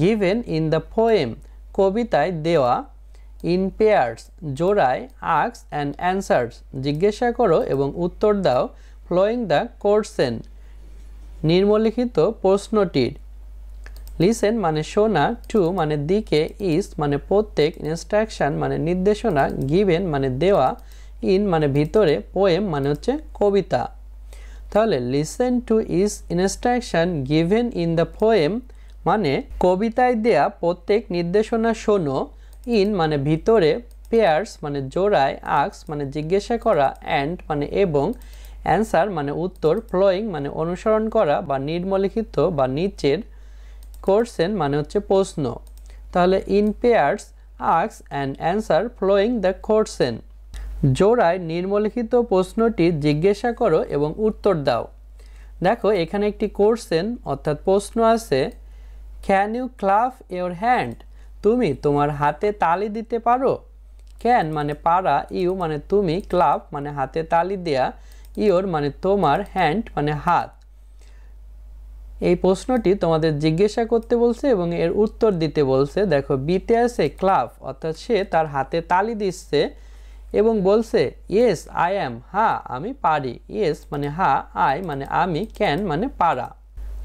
গিভেন ইন দ্য পোয়েম, কবিতায় দেওয়া। ইন পেয়ার্স, জোড়ায়। আস্ক অ্যান্ড অ্যান্সার্স, জিজ্ঞাসা করো এবং উত্তর দাও। ফ্লোয়িং দ্য কোশ্চেন, নিম্নলিখিত প্রশ্নটির। লিসেন মানে শোনা, টু মানে দিকে, ইজ মানে প্রত্যেক, ইনস্ট্রাকশন মানে নির্দেশনা, গিভেন মানে দেওয়া, ইন মানে ভিতরে, পোয়েম মানে হচ্ছে কবিতা। তাহলে listen to is instruction given in the poem মানে কবিতায় দেয়া প্রত্যেক নির্দেশনা শোনো। ইন মানে ভিতরে, পেয়ার্স মানে জোড়ায়, আস্ক মানে জিজ্ঞাসা করা, অ্যান্ড মানে এবং, অ্যান্সার মানে উত্তর, ফ্লোয়িং মানে অনুসরণ করা বা নিম্নলিখিত বা নিচের, কোশ্চেন মানে হচ্ছে প্রশ্ন। তাহলে in pairs, ask and answer, following the question. জোড়ায় নিম্নলিখিত প্রশ্নটি জিজ্ঞাসা করো এবং উত্তর দাও। দেখো এখানে একটি কোশ্চেন অর্থাৎ প্রশ্ন আছে, can you clap your hand, তুমি তোমার হাতে তালি দিতে পারো। ক্যান মানে পারা, ইউ মানে তুমি, ক্লাপ মানে হাতে তালি দেয়া, ইওর মানে তোমার, হ্যান্ড মানে হাত। এই প্রশ্নটি তোমাদের জিজ্ঞাসা করতে বলছে এবং এর উত্তর দিতে বলছে। দেখো বিতে আছে ক্লাপ অর্থাৎ সে তার হাতে তালি দিচ্ছে এবং বলছে ইয়েস আই অ্যাম, হ্যাঁ আমি পারি। ইয়েস মানে হ্যাঁ, আই মানে আমি, ক্যান মানে পারা।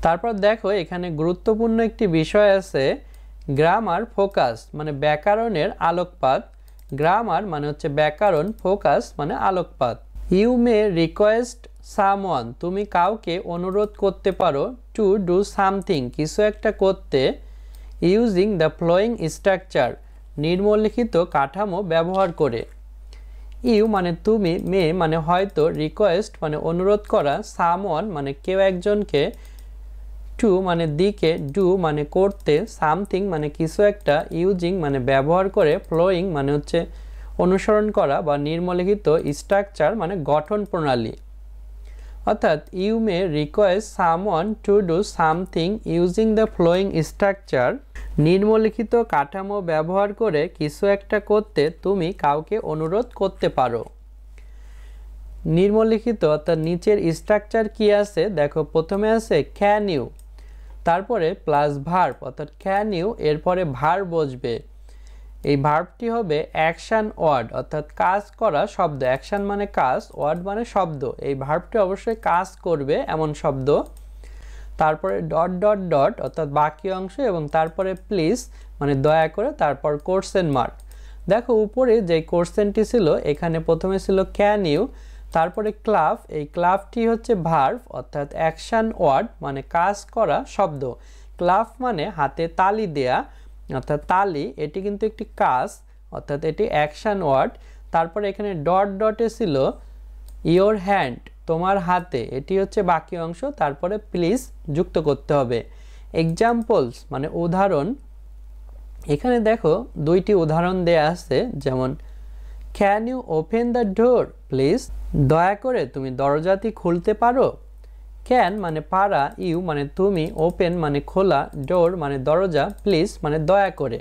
তারপর দেখো এখানে গুরুত্বপূর্ণ একটি বিষয় আছে, গ্রামার ফোকাস মানে ব্যাকরণের আলোকপাত। গ্রামার মানে হচ্ছে ব্যাকরণ, ফোকাস মানে আলোকপাত। ইউ মে রিকোয়েস্ট সামওয়ান, তুমি কাউকে অনুরোধ করতে পারো, টু ডু সামথিং কিছু একটা করতে, ইউজিং দ্য ফ্লোয়িং স্ট্রাকচার নিম্নলিখিত কাঠামো ব্যবহার করে। ইউ মানে তুমি, মে মানে হয়তো, রিকোয়েস্ট মানে অনুরোধ করা, সামওয়ান মানে কেউ একজনকে, টু মানে দিকে, ডু মানে করতে, সামথিং মানে কিছু একটা, ইউজিং মানে ব্যবহার করে, ফ্লোয়িং মানে হচ্ছে অনুসরণ করা বা নিম্নলিখিত স্ট্রাকচার মানে গঠন প্রণালী। অর্থাৎ you may request someone to do something using the following structure নিম্নলিখিত কাঠামো ব্যবহার করে কিছু একটা করতে তুমি কাউকে অনুরোধ করতে পারো। নিম্নলিখিত অর্থাৎ নিচের স্ট্রাকচার কি আছে দেখো, প্রথমে আছে ক্যান ইউ, তারপরে প্লাস ভার্ব অর্থাৎ ক্যান ইউ, এরপরে ভার্ব বসবে। এই ভার্বটি হবে অ্যাকশন ওয়ার্ড অর্থাৎ কাজ করা শব্দ। অ্যাকশন মানে কাজ, ওয়ার্ড মানে শব্দ। এই ভার্বটি অবশ্যই কাজ করবে এমন শব্দ। তারপরে ডট ডট ডট অর্থাৎ বাকি অংশ এবং তারপরে প্লিজ মানে দয়া করে, তারপর কোশ্চেন মার্ক। দেখো উপরে যে কোশ্চেনটি ছিল এখানে প্রথমে ছিল ক্যান ইউ, তারপরে ক্লাব, এই ক্লাবটি হচ্ছে ভার্ব অর্থাৎ অ্যাকশন ওয়ার্ড মানে কাজ করা শব্দ। ক্লাব মানে হাতে তালি দেয়া অর্থাৎ তালি, এটি কিন্তু একটি কাজ অর্থাৎ এটি অ্যাকশন ওয়ার্ড। তারপরে এখানে ডট ডটে ছিল ইওর হ্যান্ড তোমার হাতে, এটি হচ্ছে বাকি অংশ। তারপরে প্লিজ যুক্ত করতে হবে। এক্সাম্পলস মানে উদাহরণ, এখানে দেখো দুইটি উদাহরণ দেয়া আছে, যেমন can you open the door please, দয়া করে তুমি দরজাটি খুলতে পারো। ক্যান মানে পারা, ইউ মানে তুমি, ওপেন মানে খোলা, ডোর মানে দরজা, প্লিজ মানে দয়া করে।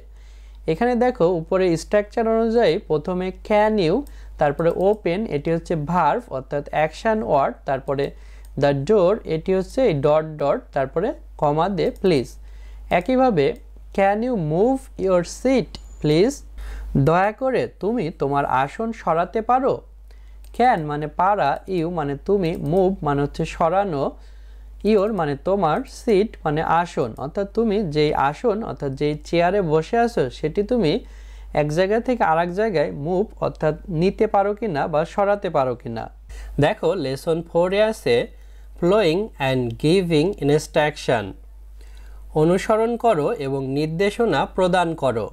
এখানে দেখো উপরে স্ট্রাকচার অনুযায়ী প্রথমে ক্যান ইউ, তারপরে ওপেন এটি হচ্ছে ভার্ব অর্থাৎ অ্যাকশন ওয়ার্ড, তারপরে দ্য ডোর এটি হচ্ছে এই ডট ডট, তারপরে কমা দিয়ে প্লিজ। একইভাবে can you move your seat please, দয়া করে তুমি তোমার আসন সরাতে পারো। ক্যান মানে পারা, ইউ মানে তুমি, মুভ মানে হচ্ছে সরানো, ইওর মানে তোমার, সিট মানে আসন অর্থাৎ তুমি যেই আসন অর্থাৎ যেই চেয়ারে বসে আছো সেটি তুমি এক জায়গা থেকে আরেক জায়গায় মুভ অর্থাৎ নিতে পারো কিনা বা সরাতে পারো কিনা। দেখো লেসন 4-এ আছে ফ্লোয়িং অ্যান্ড গিভিং ইনস্ট্রাকশন, অনুসরণ করো এবং নির্দেশনা প্রদান করো।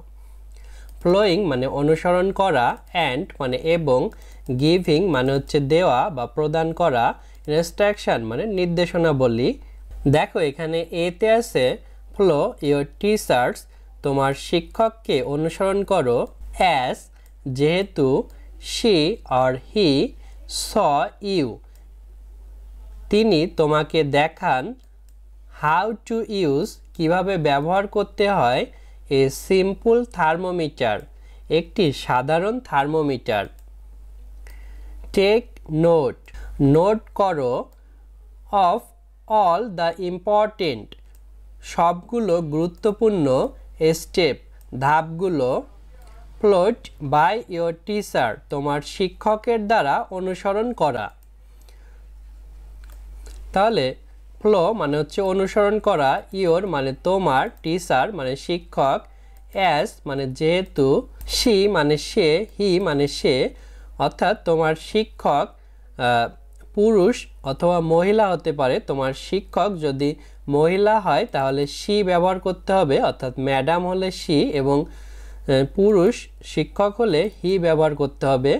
ফ্লোয়িং মানে অনুসরণ করা, অ্যান্ড মানে এবং, গিভিং মানে হচ্ছে দেওয়া বা প্রদান করা, ইনস্ট্রাকশন মানে নির্দেশনা বলি। দেখো এখানে এতে আছে ফলো ইওর টিচার্স, তোমার শিক্ষককে অনুসরণ করো, অ্যাজ যেহেতু, she or he show you তিনি তোমাকে দেখান, হাউ টু ইউজ কিভাবে ব্যবহার করতে হয়, এ সিম্পল থার্মোমিটার একটি সাধারণ থার্মোমিটার। টেক নোট নোট করো, অফ অল দ্য ইম্পর্টেন্ট সবগুলো গুরুত্বপূর্ণ, স্টেপ ধাপগুলো, ফলোড বাই ইওর টিচার তোমার শিক্ষকের দ্বারা অনুসরণ করা। তাহলে ফ্লো মানে হচ্ছে অনুসরণ করা, ইওর মানে তোমার, টিচার মানে শিক্ষক, অ্যাজ মানে যেহেতু, শি মানে সে, হি মানে সে অর্থাৎ তোমার শিক্ষক পুরুষ অথবা মহিলা হতে পারে। তোমার শিক্ষক যদি মহিলা হয় তাহলে শি ব্যবহার করতে হবে অর্থাৎ ম্যাডাম হলে শি, এবং পুরুষ শিক্ষক হলে হি ব্যবহার করতে হবে।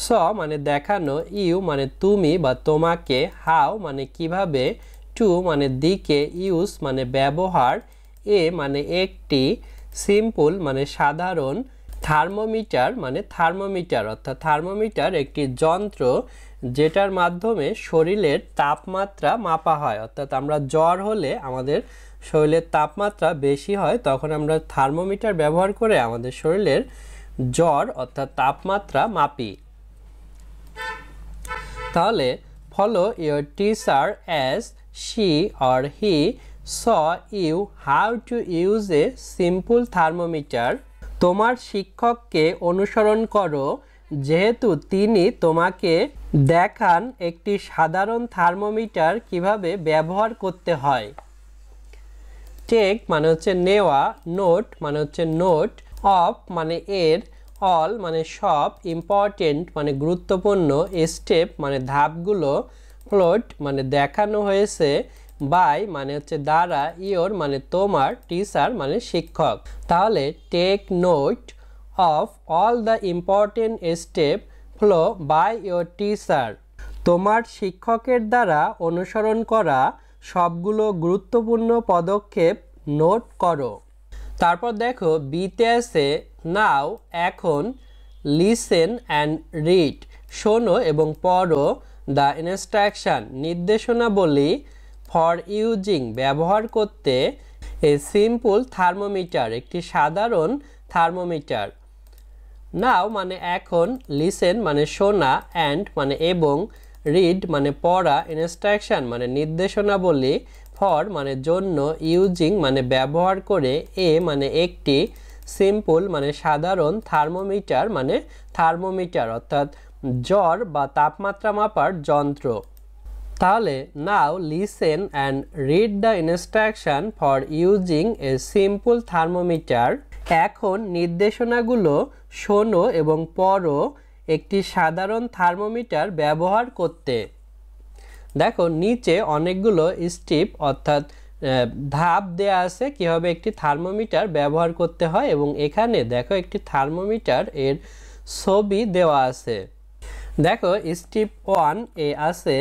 স মানে দেখানো, ইউ মানে তুমি বা তোমাকে, হাউ মানে কিভাবে, টু মানে দিকে, ইউজ মানে ব্যবহার, এ মানে একটি, সিম্পল মানে সাধারণ, থার্মোমিটার মানে থার্মোমিটার অর্থাৎ থার্মোমিটার একটি যন্ত্র যেটার মাধ্যমে শরীরের তাপমাত্রা মাপা হয়। অর্থাৎ আমরা জ্বর হলে আমাদের শরীরের তাপমাত্রা বেশি হয়, তখন আমরা থার্মোমিটার ব্যবহার করে আমাদের শরীরের জ্বর অর্থাৎ তাপমাত্রা মাপি। তাহলে follow your teacher as she or he saw you how to use a simple thermometer। তোমার শিক্ষককে অনুসরণ করো যেহেতু তিনি তোমাকে দেখান একটি সাধারণ থার্মোমিটার কিভাবে ব্যবহার করতে হয়। টেক মানে হচ্ছে নেওয়া, নোট মানে হচ্ছে নোট, অফ মানে এর, অল মানে সব, ইম্পর্টেন্ট মানে গুরুত্বপূর্ণ, স্টেপ মানে ধাপগুলো, প্লট মানে দেখানো হয়েছে, বাই মানে হচ্ছে দ্বারা, ইয়োর মানে তোমার, টিচার মানে শিক্ষক। তাহলে take note of all the important step follow by your teacher. তোমার শিক্ষকের দ্বারা অনুসরণ করা সবগুলো গুরুত্বপূর্ণ পদক্ষেপ নোট করো। তারপর দেখো বিতে আছে নাও এখন, লিসেন অ্যান্ড রিড শোনো এবং পড়ো, দ্য ইনস্ট্রাকশন নির্দেশনাবলী, ফর ইউজিং ব্যবহার করতে, এ সিম্পল থার্মোমিটার একটি সাধারণ থার্মোমিটার। নাও মানে এখন, লিসেন মানে শোনা, অ্যান্ড মানে এবং, রিড মানে পড়া, ইনস্ট্রাকশন মানে নির্দেশনাবলী, ফর মানে জন্য, ইউজিং মানে ব্যবহার করে, এ মানে একটি, সিম্পল মানে সাধারণ, থার্মোমিটার মানে থার্মোমিটার অর্থাৎ জ্বর বা তাপমাত্রা মাপার যন্ত্র। তাহলে নাও listen and read the instruction for using a simple thermometer. এখন নির্দেশনাগুলো শোনো এবং পড়ো একটি সাধারণ থার্মোমিটার ব্যবহার করতে। দেখো নিচে অনেকগুলো স্টেপ অর্থাৎ ধাপ দেয়া আছে কিভাবে একটি থার্মোমিটার ব্যবহার করতে হয়, এবং এখানে দেখো একটি থার্মোমিটার এর ছবি দেওয়া আছে। দেখো স্টেপ 1 এ আছে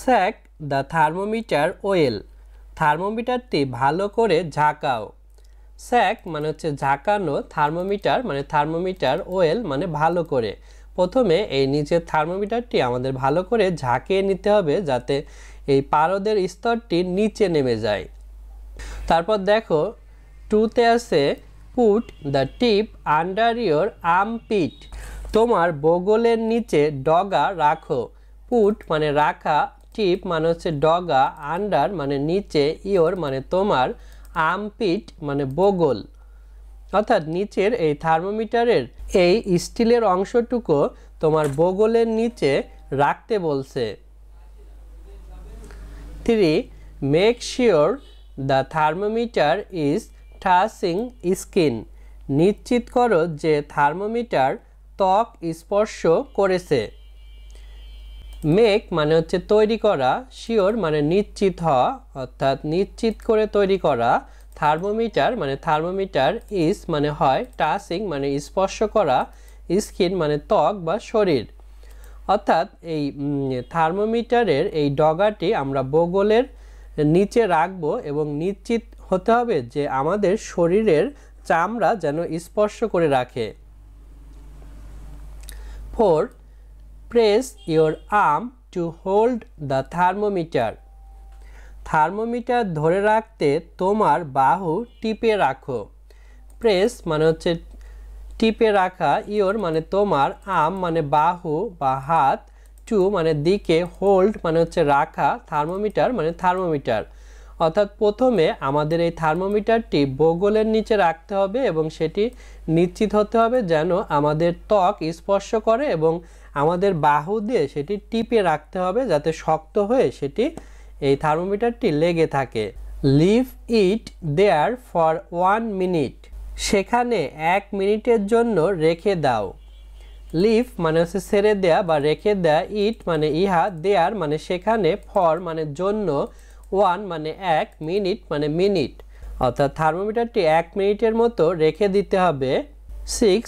স্যাক দ্য থার্মোমিটার ওয়েল, থার্মোমিটারটি ভালো করে ঝাঁকাও। স্যাক মানে হচ্ছে ঝাঁকানো, থার্মোমিটার মানে থার্মোমিটার, ওয়েল মানে ভালো করে। প্রথমে এই নিচের থার্মোমিটারটি আমাদের ভালো করে ঝাঁকিয়ে নিতে হবে যাতে এই পারদের স্তরটি নিচে নেমে যায়। তারপর দেখো 2তে আছে put the tip under your armpit, তোমার বগলের নিচে ডগা রাখো। পুট মানে রাখা, টিপ মানে হচ্ছে ডগা, আন্ডার মানে নিচে, ইয়োর মানে তোমার, আর্মপিট মানে বগল। অর্থাৎ নিচের এই থার্মোমিটারের এই স্টিলের অংশটুকু তোমার বগলের নিচে রাখতে বলছে। 3 make sure the thermometer is touching skin, নিশ্চিত করো যে থার্মোমিটার ত্বক স্পর্শ করেছে। মেক মানে হচ্ছে তৈরি করা, শিওর মানে নিশ্চিত হওয়া অর্থাৎ নিশ্চিত করে তৈরি করা, থার্মোমিটার মানে থার্মোমিটার, ইজ মানে হয়, টাচিং মানে স্পর্শ করা, স্কিন মানে ত্বক বা শরীর। অর্থাৎ এই থার্মোমিটারের এই ডগাটি আমরা বগলের নিচে রাখবো এবং নিশ্চিত হতে হবে যে আমাদের শরীরের চামড়া যেন স্পর্শ করে রাখে। 4 press your arm to hold the thermometer, thermometer ধরে রাখতে তোমার বাহু টিপে রাখো। প্রেস মানে হচ্ছে টিপে রাখা, ইয়োর মানে তোমার, আর্ম মানে বাহু বা হাত, টু মানে দিকে, হোল্ড মানে হচ্ছে রাখা, থার্মোমিটার মানে থার্মোমিটার। অর্থাৎ প্রথমে আমাদের এই থার্মোমিটারটি বগলের নিচে রাখতে হবে এবং সেটি নিশ্চিত হতে হবে যেন আমাদের ত্বক স্পর্শ করে এবং আমাদের বাহু দিয়ে সেটি টিপে রাখতে হবে যাতে শক্ত হয়ে সেটি এই থার্মোমিটারটি লেগে থাকে। Leave it there for 1 minute, সেখানে 1 মিনিটের জন্য রেখে দাও। লিভ মানে হচ্ছে ছেড়ে দেয়া বা রেখে দেয়া, ইট মানে ইহা, দেয়ার মানে সেখানে, ফর মানে জন্য, 1 মানে 1, মিনিট মানে মিনিট। অর্থাৎ থার্মোমিটারটি 1 মিনিটের মতো রেখে দিতে হবে। 6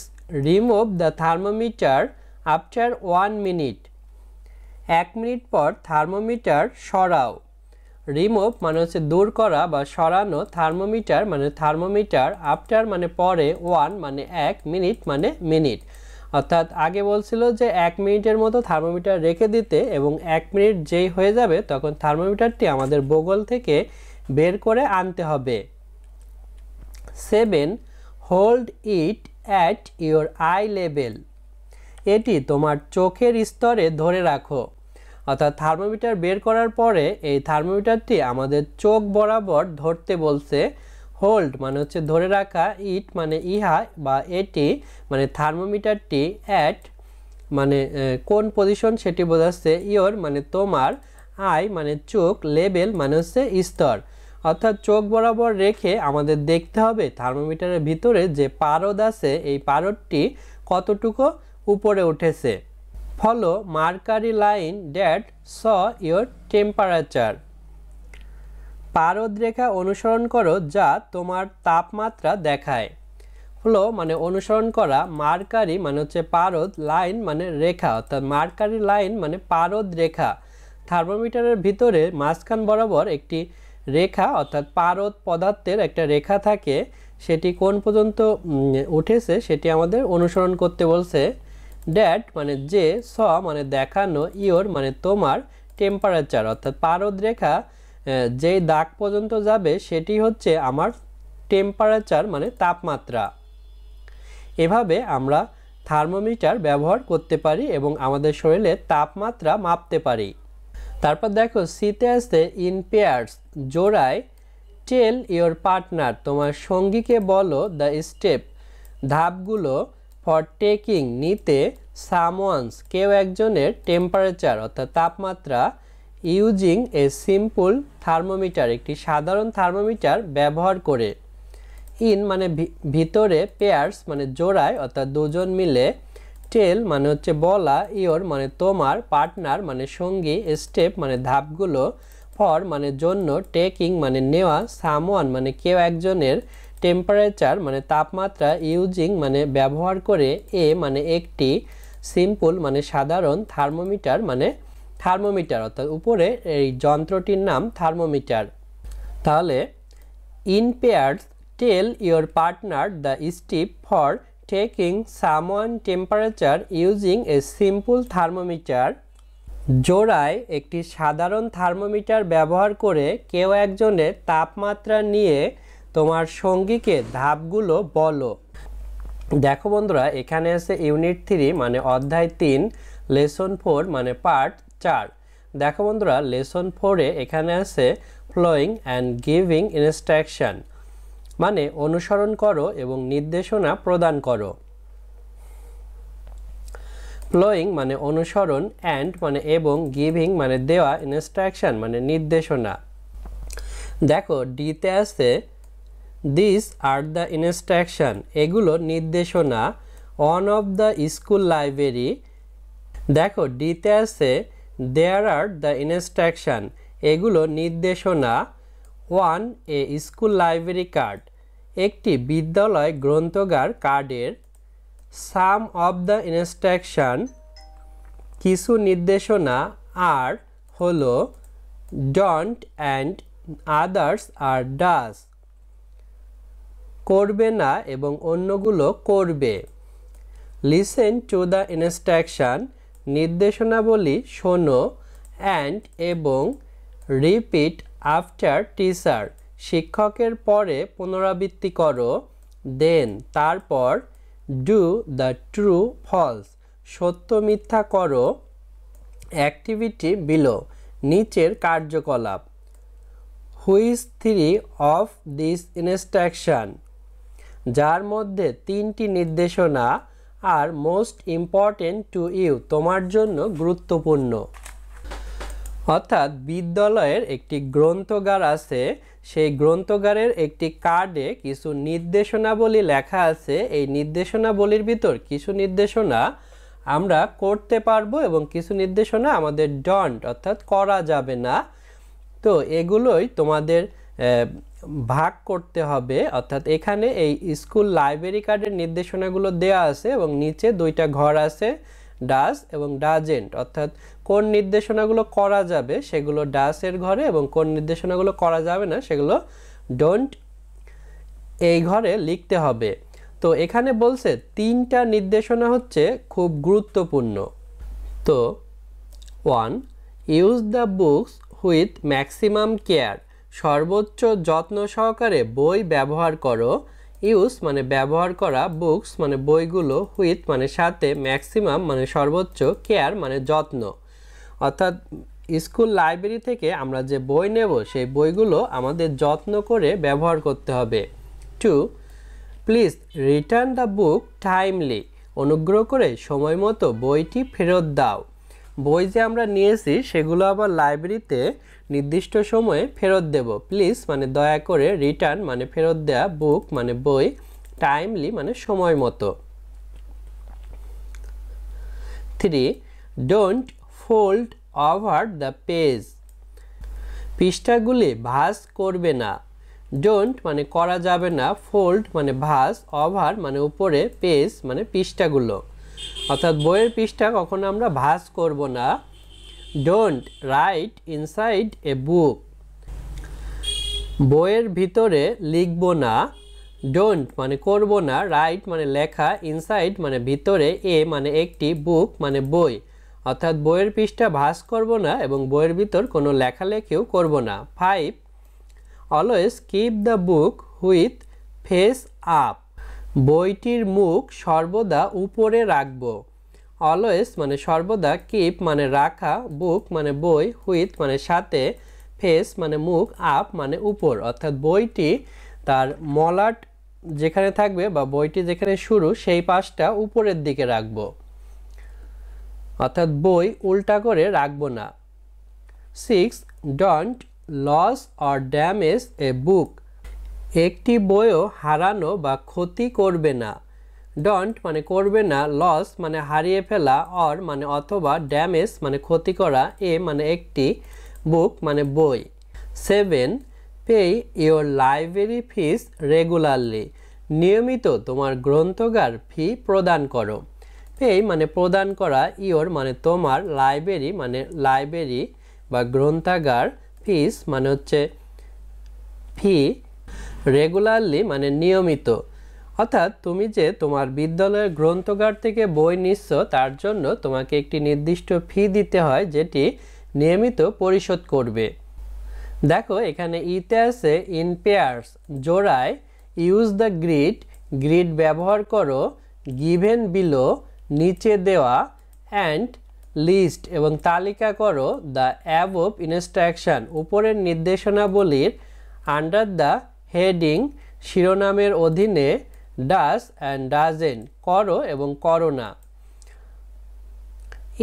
remove the thermometer after 1 minute, 1 minute পর থার্মোমিটার সরাও। রিমুভ মানে হচ্ছে দূর করা বা সরানো, থার্মোমিটার মানে থার্মোমিটার, আফটার মানে পরে, ওয়ান মানে এক, মিনিট মানে মিনিট। অর্থাৎ আগে বলছিল যে 1 মিনিটের মতো থার্মোমিটার রেখে দিতে এবং 1 মিনিট যেই হয়ে যাবে তখন থার্মোমিটারটি আমাদের বগল থেকে বের করে আনতে হবে। 7 hold it at your I level, এটি তোমার চোখের স্তরে ধরে রাখো। অর্থাৎ থার্মোমিটার বের করার পরে এই থার্মোমিটারটি আমাদের চোখ বরাবর ধরতে বলছে। হোল্ড মানে হচ্ছে ধরে রাখা, ইট মানে ইহা বা এটি মানে থার্মোমিটারটি, অ্যাট মানে কোন পজিশন সেটি বোঝাচ্ছে, ইওর মানে তোমার, আই মানে চোখ, লেভেল মানে হচ্ছে স্তর। অর্থাৎ চোখ বরাবর রেখে আমাদের দেখতে হবে থার্মোমিটারের ভিতরে যে পারদ আছে এই পারদটি কতটুকু উপরে উঠেছে। Follow mercury line that saw your temperature, পারদ রেখা অনুসরণ করো যা তোমার তাপমাত্রা দেখায়। ফলো মানে অনুসরণ করা, মার্কারি মানে হচ্ছে পারদ, লাইন মানে রেখা, অর্থাৎ মার্কারি লাইন মানে পারদ রেখা। থার্মোমিটারের ভিতরে মাঝখান বরাবর একটি রেখা অর্থাৎ পারদ পদার্থের একটা রেখা থাকে, সেটি কোন পর্যন্ত উঠেছে সেটি আমাদের অনুসরণ করতে বলছে। ড্যাট মানে যে, স মানে দেখানো, ইওর মানে তোমার, টেম্পারেচার অর্থাৎ পারদ রেখা যেই দাগ পর্যন্ত যাবে সেটি হচ্ছে আমার টেম্পারেচার মানে তাপমাত্রা। এভাবে আমরা থার্মোমিটার ব্যবহার করতে পারি এবং আমাদের শরীরে তাপমাত্রা মাপতে পারি। তারপর দেখো সিতে আছে ইন পেয়ার্স, জোড়ায়, টেল ইওর পার্টনার তোমার সঙ্গীকে বলো দ্য স্টেপ ধাপগুলো, ফর টেকিং নিতে, সামওয়ানস কেউ একজনের, টেম্পারেচার অর্থাৎ তাপমাত্রা, ইউজিং এ সিম্পল থার্মোমিটার একটি সাধারণ থার্মোমিটার ব্যবহার করে। ইন মানে ভিতরে, পেয়ার্স মানে জোড়ায় অর্থাৎ দুজন মিলে, টেল মানে হচ্ছে বলা, ইওর মানে তোমার, পার্টনার মানে সঙ্গী, স্টেপ মানে ধাপগুলো, ফর মানে জন্য, টেকিং মানে নেওয়া, সামওয়ান মানে কেউ একজনের, টেম্পারেচার মানে তাপমাত্রা, ইউজিং মানে ব্যবহার করে, এ মানে একটি, সিম্পল মানে সাধারণ, থার্মোমিটার মানে থার্মোমিটার অর্থাৎ উপরে এই যন্ত্রটির নাম থার্মোমিটার। তাহলে in pairs tell your partner the step for taking someone temperature using a simple thermometer, জোড়ায় একটি সাধারণ থার্মোমিটার ব্যবহার করে কেউ একজনের তাপমাত্রা নিয়ে তোমার সঙ্গীকে ধাপগুলো বলো। দেখো বন্ধুরা এখানে আছে ইউনিট 3 মানে অধ্যায় 3, লেসন 4 মানে পার্ট 4। দেখো বন্ধুরা লেসন 4-এ এখানে আছে ফ্লোয়িং অ্যান্ড গিভিং ইনস্ট্রাকশন মানে অনুসরণ করো এবং নির্দেশনা প্রদান করো। ফ্লোয়িং মানে অনুসরণ, অ্যান্ড মানে এবং, গিভিং মানে দেওয়া, ইনস্ট্রাকশন মানে নির্দেশনা। দেখো ডিতে আছে দিস আর দ্য ইনস্ট্রাকশন, এগুলো নির্দেশনা, on of the school library. দেখো ডিতে আছে দেয়ার আর দ্য ইনস্ট্রাকশন, এগুলো নির্দেশনা, ওয়ান এ স্কুল লাইব্রেরি কার্ড, একটি বিদ্যালয় গ্রন্থাগার কার্ডের, সাম অফ দ্য ইনস্ট্রাকশন, কিছু নির্দেশনা, আর হলো ডন্ট অ্যান্ড আদার্স আর ডাস, করবে না এবং অন্যগুলো করবে। লিসেন টু দ্য ইনস্ট্রাকশন, নির্দেশনাবলী শোনো, অ্যান্ড এবং, রিপিট আফটার টিচার, শিক্ষকের পরে পুনরাবৃত্তি করো, দেন তারপর, ডু দ্য ট্রু ফলস, সত্য মিথ্যা করো, অ্যাক্টিভিটি বিলো, নিচের কার্যকলাপ। Which three of this instruction, যার মধ্যে 3টি নির্দেশনা, আর মোস্ট ইম্পর্টেন্ট টু ইউ, তোমার জন্য গুরুত্বপূর্ণ। অর্থাৎ বিদ্যালয়ের একটি গ্রন্থাগার আছে, সেই গ্রন্থাগারের একটি কার্ডে কিছু নির্দেশনাবলী লেখা আছে, এই নির্দেশনাবলীর ভিতর কিছু নির্দেশনা আমরা করতে পারবো এবং কিছু নির্দেশনা আমাদের ডন্ট অর্থাৎ করা যাবে না। তো এগুলোই তোমাদের ভাগ করতে হবে। অর্থাৎ এখানে এই স্কুল লাইব্রেরি কার্ডের নির্দেশনাগুলো দেওয়া আছে এবং নিচে 2টা ঘর আছে, ডাজ এবং ডাজেন্ট, অর্থাৎ কোন নির্দেশনাগুলো করা যাবে সেগুলো ডাসের ঘরে এবং কোন নির্দেশনাগুলো করা যাবে না সেগুলো ডোন্ট এই ঘরে লিখতে হবে। তো এখানে বলছে তিনটা নির্দেশনা হচ্ছে খুব গুরুত্বপূর্ণ। তো 1, use the books with maximum care, সর্বোচ্চ যত্ন সহকারে বই ব্যবহার করো। ইউজ মানে ব্যবহার করা, বুকস মানে বইগুলো, হুইথ মানে সাথে, ম্যাক্সিমাম মানে সর্বোচ্চ, কেয়ার মানে যত্ন। অর্থাৎ স্কুল লাইব্রেরি থেকে আমরা যে বই নেব সেই বইগুলো আমাদের যত্ন করে ব্যবহার করতে হবে। 2, please return the book timely, অনুগ্রহ করে সময় মতো বইটি ফেরত দাও। বই যে আমরা নিয়েছি সেগুলো আবার লাইব্রেরিতে নির্দিষ্ট সময়ে ফেরত দেব। প্লিজ মানে দয়া করে, রিটার্ন মানে ফেরত দেয়া, বুক মানে বই, টাইমলি মানে সময় মতো। 3, don't fold over the page, পৃষ্ঠাগুলি ভাঁজ করবে না। ডোন্ট মানে করা যাবে না, ফোল্ড মানে ভাঁজ, ওভার মানে উপরে, পেজ মানে পৃষ্ঠাগুলো, অর্থাৎ বইয়ের পৃষ্ঠা কখনো আমরা ভাঁজ করব না। ডোন্ট রাইট ইনসাইড এ বুক, বইয়ের ভিতরে লিখব না। ডোন্ট মানে করব না, রাইট মানে লেখা, ইনসাইড মানে ভিতরে, এ মানে একটি, বুক মানে বই, অর্থাৎ বইয়ের পৃষ্ঠা ভাঁজ করব না এবং বইয়ের ভিতর কোনো লেখালেখিও করব না। 5, always keep the book with face up, বইটির মুখ সর্বদা উপরে রাখব। অলওয়েজ মানে সর্বদা, কিপ মানে রাখা, বুক মানে বই, হুইথ মানে সাথে, ফেস মানে মুখ, আপ মানে উপর, অর্থাৎ বইটি তার মলাট যেখানে থাকবে বা বইটি যেখানে শুরু সেই পাশটা উপরের দিকে রাখব, অর্থাৎ বই উল্টা করে রাখব না। 6, ডোন্ট লস অর ড্যামেজ এ বুক, একটি বইও হারানো বা ক্ষতি করবে না। ডন্ট মানে করবে না, লস মানে হারিয়ে ফেলা, অর মানে অথবা, ড্যামেজ মানে ক্ষতি করা, এ মানে একটি, বুক মানে বই। 7, pay your library fees regularly, নিয়মিত তোমার গ্রন্থাগার ফি প্রদান করো। পে মানে প্রদান করা, ইয়োর মানে তোমার, লাইব্রেরি মানে লাইব্রেরি বা গ্রন্থাগার, ফিস মানে হচ্ছে ফি, রেগুলারলি মানে নিয়মিত, অর্থাৎ তুমি যে তোমার বিদ্যালয়ের গ্রন্থাগার থেকে বই নিচ্ছ তার জন্য তোমাকে একটি নির্দিষ্ট ফি দিতে হয় যেটি নিয়মিত পরিশোধ করবে। দেখো এখানে ইতে আছে ইন পেয়ার্স, জোড়ায়, ইউজ দ্য গ্রিড, গ্রিড ব্যবহার করো, গিভেন বিলো নিচে দেওয়া, অ্যান্ড লিস্ট এবং তালিকা করো, দ্য অ্যাবভ ইনস্ট্রাকশন উপরের নির্দেশনাবলীর, আন্ডার দ্য হেডিং শিরোনামের অধীনে, ডাস অ্যান্ড ডাজেন্ট করো এবং করো না।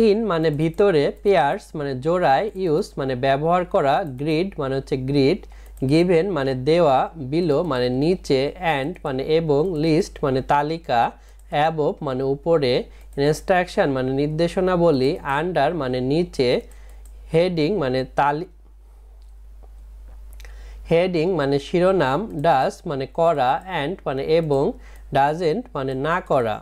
ইন মানে ভিতরে, পেয়ার্স মানে জোড়ায়, ইউজ মানে ব্যবহার করা, গ্রিড মানে হচ্ছে গ্রিড, গিভেন মানে দেওয়া, বিলো মানে নিচে, অ্যান্ড মানে এবং, লিস্ট মানে তালিকা, অ্যাবভ মানে উপরে, ইনস্ট্রাকশন মানে নির্দেশনাবলী, আন্ডার মানে নিচে, হেডিং মানে হেডিং মানে শিরোনাম, ডাস মানে করা, অ্যান্ড মানে এবং, ডাজেন্ট মানে না করা,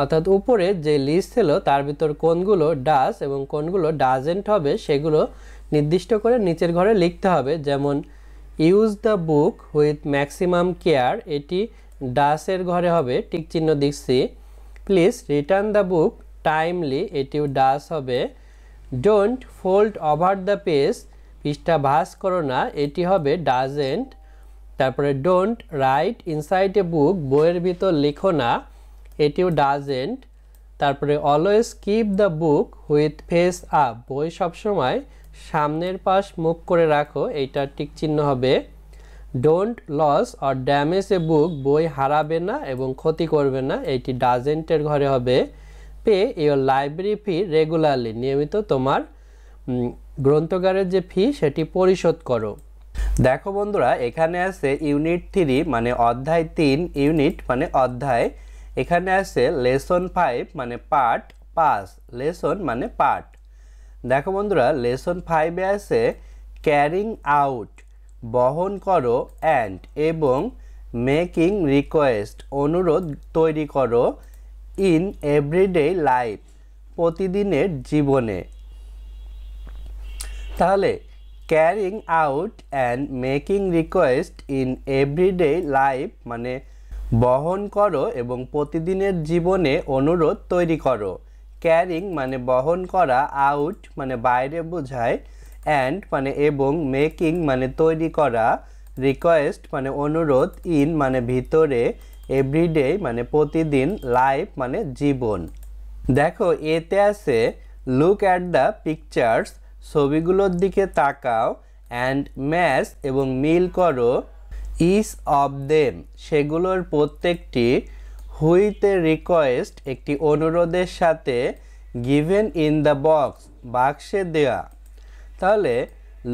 অর্থাৎ উপরে যে লিস্ট ছিল তার ভিতর কোনগুলো ডাস এবং কোনগুলো ডাজেন্ট হবে সেগুলো নির্দিষ্ট করে নিচের ঘরে লিখতে হবে। যেমন use the book with maximum care, এটি ডাসের ঘরে হবে, টিক চিহ্ন দিচ্ছি। Please return the book timely, এটিও ডাস হবে। Don't fold over the page, পৃষ্ঠা ভাঁজ করো না, এটি হবে ডাজেন্ট। তারপরে ডোন্ট রাইট ইনসাইড এ বুক, বইয়ের ভিতর লিখো না, এটিও ডাজেন্ট। তারপরে always keep the book with face up, বই সবসময় সামনের পাশ মুখ করে রাখো, এইটা টিক চিহ্ন হবে। ডোন্ট লস অর ড্যামেজ এ বুক, বই হারাবে না এবং ক্ষতি করবে না, এইটি ডাজেন্টের ঘরে হবে। Pay your library fee regularly, নিয়মিত তোমার গ্রন্থাগারের যে ফি সেটি পরিশোধ করো। দেখো বন্ধুরা এখানে আছে ইউনিট 3 মানে অধ্যায় 3, ইউনিট মানে অধ্যায়, এখানে আছে লেসন 5 মানে পার্ট 5, লেসন মানে পার্ট। দেখো বন্ধুরা লেসন 5-এ আছে ক্যারিং আউট, বহন করো, অ্যান্ড এবং মেকিং রিকোয়েস্ট, অনুরোধ তৈরি করো, ইন এভরিডে লাইফ, প্রতিদিনের জীবনে। তাহলে carrying out and making request in everyday life মানে বহন করো এবং প্রতিদিনের জীবনে অনুরোধ তৈরি করো। ক্যারিং মানে বহন করা, আউট মানে বাইরে বোঝায়, অ্যান্ড মানে এবং, মেকিং মানে তৈরি করা, রিকোয়েস্ট মানে অনুরোধ, ইন মানে ভিতরে, এভরিডে মানে প্রতিদিন, লাইফ মানে জীবন। দেখো এতে আছে লুক অ্যাট দ্য পিকচার্স, ছবিগুলোর দিকে তাকাও, অ্যান্ড ম্যাচ এবং মিল করো, ইচ অফ দেম সেগুলোর প্রত্যেকটি, হুইথ এ রিকোয়েস্ট একটি অনুরোধের সাথে, গিভেন ইন দ্য বক্স বাক্সে দেয়া। তাহলে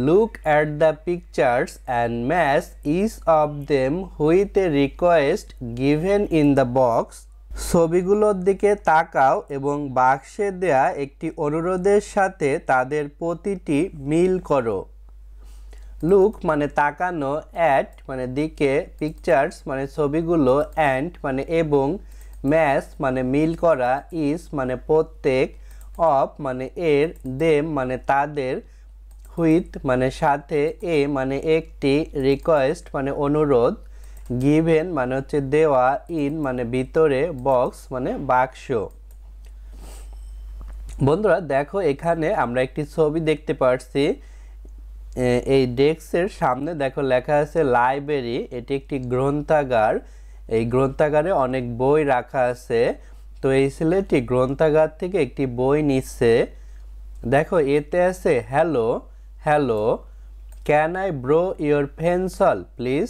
look at the pictures and match each of them with a request given in the box, ছবিগুলোর দিকে তাকাও এবং বাক্সে দেয়া একটি অনুরোধের সাথে তাদের প্রতিটি মিল করো। লুক মানে তাকানো, অ্যাট মানে দিকে, পিকচার্স মানে ছবিগুলো, অ্যান্ড মানে এবং, ম্যাচ মানে মিল করা, ইজ মানে প্রত্যেক, অফ মানে এর, দেম মানে তাদের, হুইথ মানে সাথে, এ মানে একটি, রিকোয়েস্ট মানে অনুরোধ, গিভেন মানে হচ্ছে দেওয়া, ইন মানে ভিতরে, বক্স মানে বাক্স। বন্ধুরা দেখো এখানে আমরা একটি ছবি দেখতে পাচ্ছি। এই ডেস্কের সামনে দেখো লেখা আছে লাইব্রেরি, এটি একটি গ্রন্থাগার। এই গ্রন্থাগারে অনেক বই রাখা আছে। তো এই ছেলেটি গ্রন্থাগার থেকে একটি বই নিচ্ছে। দেখো এতে আছে hello hello, can I bro your pencil please,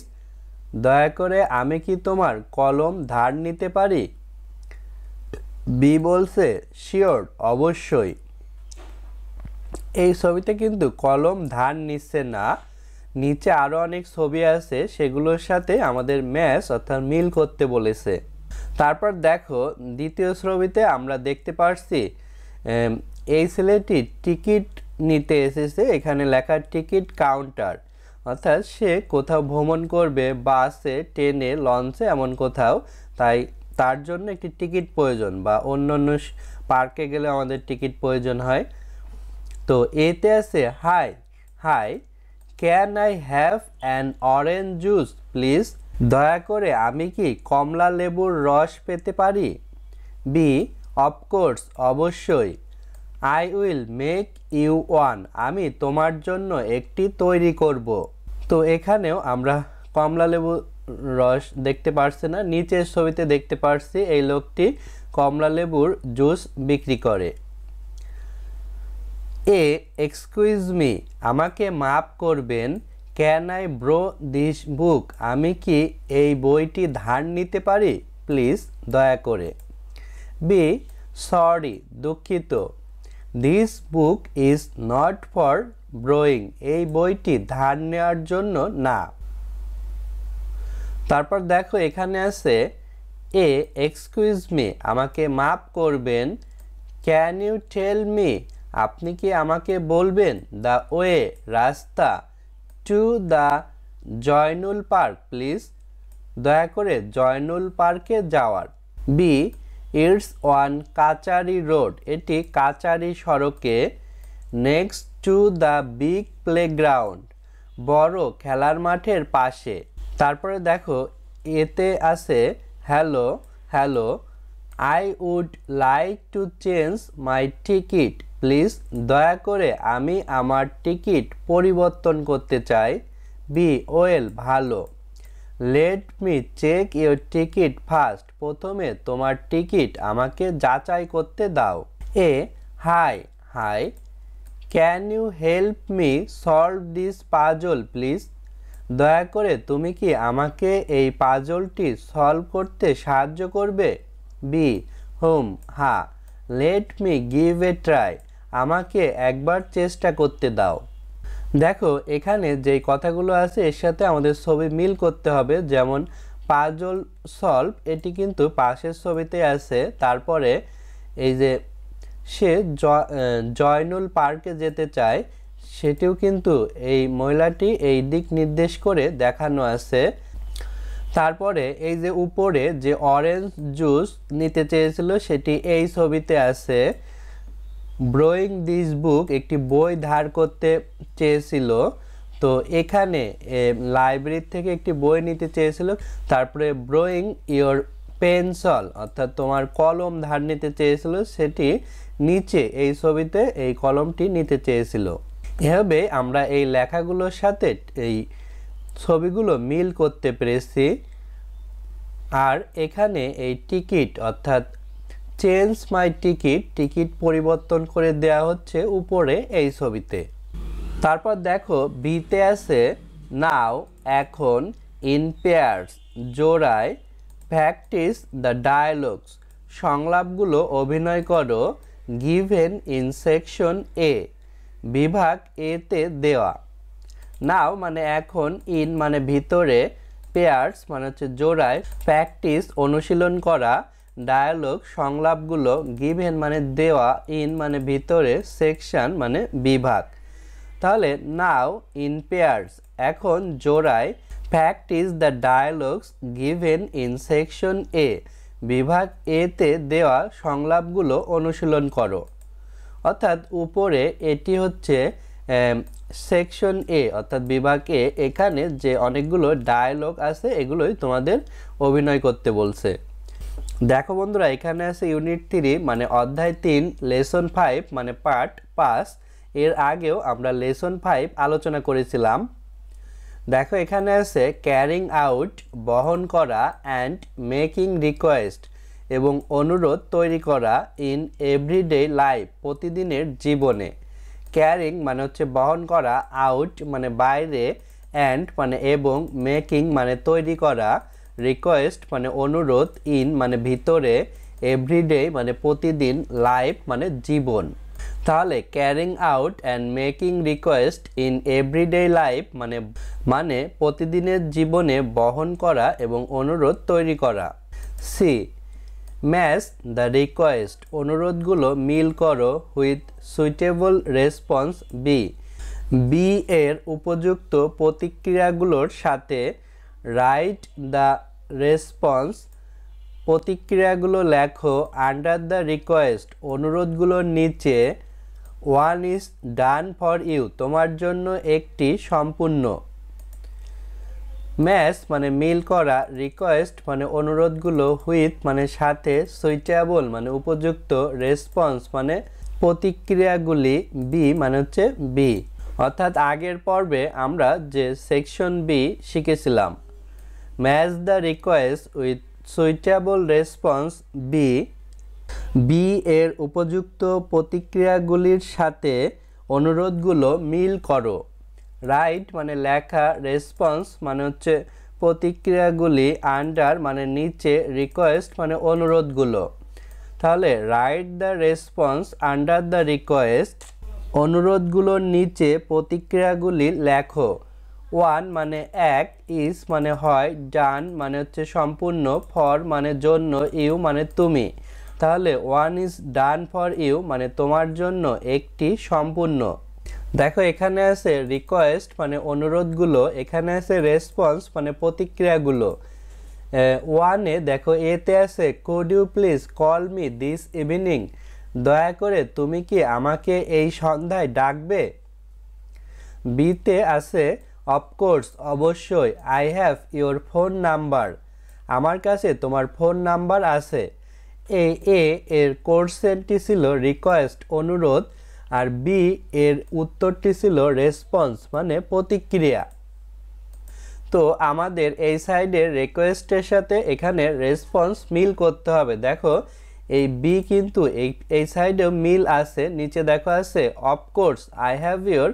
দয়া করে আমি কি তোমার কলম ধার নিতে পারি। বি বলছে শিওর অবশ্যই। এই ছবিতে কিন্তু কলম ধার নিচ্ছে না, নিচে আরও অনেক ছবি আছে সেগুলোর সাথে আমাদের ম্যাচ অর্থাৎ মিল করতে বলেছে। তারপর দেখো দ্বিতীয় ছবিতে আমরা দেখতে পাচ্ছি এই ছেলেটি টিকিট নিতে এসেছে। এখানে লেখা টিকিট কাউন্টার, অর্থাৎ সে কোথাও ভ্রমণ করবে, বাসে, ট্রেনে, লঞ্চে এমন কোথাও, তাই তার জন্য একটি টিকিট প্রয়োজন, বা অন্য অন্য পার্কে গেলে আমাদের টিকিট প্রয়োজন হয়। তো এতে আছে hi hi, can I have an orange juice please, দয়া করে আমি কি কমলা লেবুর রস পেতে পারি। বি অফকোর্স অবশ্যই, I will make you one আমি তোমার জন্য একটি তৈরি করব। তো এখানেও আমরা কমলা লেবু রস দেখতে পারছি না, নিচের ছবিতে দেখতে পারছি এই লোকটি কমলা লেবুর জুস বিক্রি করে। এ এক্সকিউজ মি আমাকে মাফ করবেন, can I bro this book আমি কি এই বইটি ধার নিতে পারি প্লিজ দয়া করে। বি সরি দুঃখিত, this book is not for ব্রোয়িং এই বইটি ধার নেওয়ার জন্য না। তারপর দেখো এখানে আছে এ এক্সকিউজ মি আমাকে মাফ করবেন, ক্যান ইউ টেল মি আপনি কি আমাকে বলবেন, দ্য ওয়ে রাস্তা, to the Joynul park please দয়া করে জয়নুল পার্কে যাওয়ার। B it's on Kachari road এটি কাচারি সড়কে, next to the big playground বড় খেলার মাঠের পাশে। তারপরে দেখো এতে আছে hello hello, I would like to change my ticket please দয়া করে আমি আমার টিকিট পরিবর্তন করতে চাই। বি ওয়েল ভালো, let me check your ticket first প্রথমে তোমার টিকিট আমাকে যাচাই করতে দাও। এ hi hi, can you help me solve this puzzle please দয়া করে তুমি কি আমাকে এই পাজলটি সলভ করতে সাহায্য করবে। বি হুম হ্যাঁ, let me give a try আমাকে একবার চেষ্টা করতে দাও। দেখো এখানে যেই কথাগুলো আছে এর সাথে আমাদের ছবি মিল করতে হবে, যেমন পাজল সলভ এটি কিন্তু পাশের ছবিতে আছে। তারপরে এই যে সে জয়নুল পার্কে যেতে চায় সেটিও কিন্তু এই মহিলাটি এই দিক নির্দেশ করে দেখানো আছে। তারপরে এই যে উপরে যে অরেঞ্জ জুস নিতে চেয়েছিল সেটি এই ছবিতে আছে। ব্রোয়িং দিস বুক একটি বই ধার করতে চেয়েছিল। তো এখানে লাইব্রেরি থেকে একটি বই নিতে চেয়েছিল, তারপরে ব্রোয়িং ইয়োর পেন্সিল অর্থাৎ তোমার কলম ধার নিতে চেয়েছিল, সেটি নিচে এই ছবিতে এই কলমটি নিতে চেয়েছিল। এভাবে আমরা এই লেখাগুলোর সাথে এই ছবিগুলো মিল করতে পেরেছি। আর এখানে এই টিকিট অর্থাৎ চেঞ্জ মাই টিকিট, টিকিট পরিবর্তন করে দেয়া হচ্ছে উপরে এই ছবিতে। তারপর দেখো বিতে আছে নাও এখন, ইন পেয়ার্স জোড়ায়, প্র্যাকটিস দ্য ডায়ালগস সংলাপগুলো অভিনয় করো, গিভেন ইন সেকশন এ বিভাগ এতে দেওয়া। নাও মানে এখন, ইন মানে ভিতরে, পেয়ার্স মানে হচ্ছে জোড়ায়, প্র্যাকটিস অনুশীলন করা, ডায়ালগ সংলাপগুলো, গিভেন মানে দেওয়া, ইন মানে ভিতরে, সেকশন মানে বিভাগ। তাহলে নাও ইন পেয়ার্স এখন জোড়ায়, practice the dialogues given in section A বিভাগ এতে দেওয়া সংলাপগুলো অনুশীলন করো। অর্থাৎ উপরে এটি হচ্ছে সেকশন এ অর্থাৎ বিভাগ এ, এখানে যে অনেকগুলো ডায়ালগ আছে এগুলোই তোমাদের অভিনয় করতে বলছে। দেখো বন্ধুরা এখানে আছে ইউনিট 3 মানে অধ্যায় 3 লেসন 5 মানে পার্ট 5। এর আগেও আমরা লেসন 5 আলোচনা করেছিলাম। দেখো এখানে আছে ক্যারিং আউট বহন করা, অ্যান্ড মেকিং রিকোয়েস্ট এবং অনুরোধ তৈরি করা, ইন এভরিডে লাইফ প্রতিদিনের জীবনে। ক্যারিং মানে হচ্ছে বহন করা, আউট মানে বাইরে, অ্যান্ড মানে এবং, মেকিং মানে তৈরি করা, রিকোয়েস্ট মানে অনুরোধ, ইন মানে ভিতরে, এভরিডে মানে প্রতিদিন, লাইফ মানে জীবন। তাহলে carrying out and making request in everyday life মানে প্রতিদিনের জীবনে বহন করা এবং অনুরোধ তৈরি করা। সি ম্যাচ দ্য রিকোয়েস্ট অনুরোধগুলো মিল করো with suitable response B, B এর উপযুক্ত প্রতিক্রিয়াগুলোর সাথে। রাইট দ্য রেসপন্স প্রতিক্রিয়াগুলো লেখো আন্ডার দ্য রিকোয়েস্ট অনুরোধগুলোর নিচে। One is done for you তোমার জন্য একটি সম্পূর্ণ। ম্যাচ মানে মিল করা, রিকোয়েস্ট মানে অনুরোধগুলো, হুইথ মানে সাথে, সুইটেবল মানে উপযুক্ত, রেসপন্স মানে প্রতিক্রিয়াগুলি, বি মানে হচ্ছে বি। অর্থাৎ আগের পর্বে আমরা যে সেকশন বি শিখেছিলাম, match the request with suitable response B, B এর উপযুক্ত প্রতিক্রিয়াগুলির সাথে অনুরোধগুলো মিল করো। রাইট মানে লেখা, রেসপন্স মানে হচ্ছে প্রতিক্রিয়াগুলি, আন্ডার মানে নিচে, রিকোয়েস্ট মানে অনুরোধগুলো। তাহলে write the response under the request অনুরোধগুলোর নিচে প্রতিক্রিয়াগুলি লেখো। ওয়ান মানে এক, ইজ মানে হয়, ডান মানে হচ্ছে সম্পূর্ণ, ফর মানে জন্য, ইউ মানে তুমি। তাহলে one is done for you মানে তোমার জন্য একটি সম্পূর্ণ। দেখো এখানে আছে রিকোয়েস্ট মানে অনুরোধগুলো, এখানে আছে রেসপন্স মানে প্রতিক্রিয়াগুলো। ওয়ানে দেখো এতে আছে could you please call me this evening দয়া করে তুমি কি আমাকে এই সন্ধ্যায় ডাকবে। বিতে আছে অফকোর্স অবশ্যই, I have your phone number আমার কাছে তোমার ফোন নাম্বার আছে। এ এর কোশ্চেনটি ছিল রিকোয়েস্ট অনুরোধ, আর বি এর উত্তরটি ছিল রেসপন্স মানে প্রতিক্রিয়া। তো আমাদের এই সাইডের রিকোয়েস্টের সাথে এখানে রেসপন্স মিল করতে হবে। দেখো এই বি কিন্তু এই সাইডেও মিল আছে, নিচে দেখো আছে of course I have your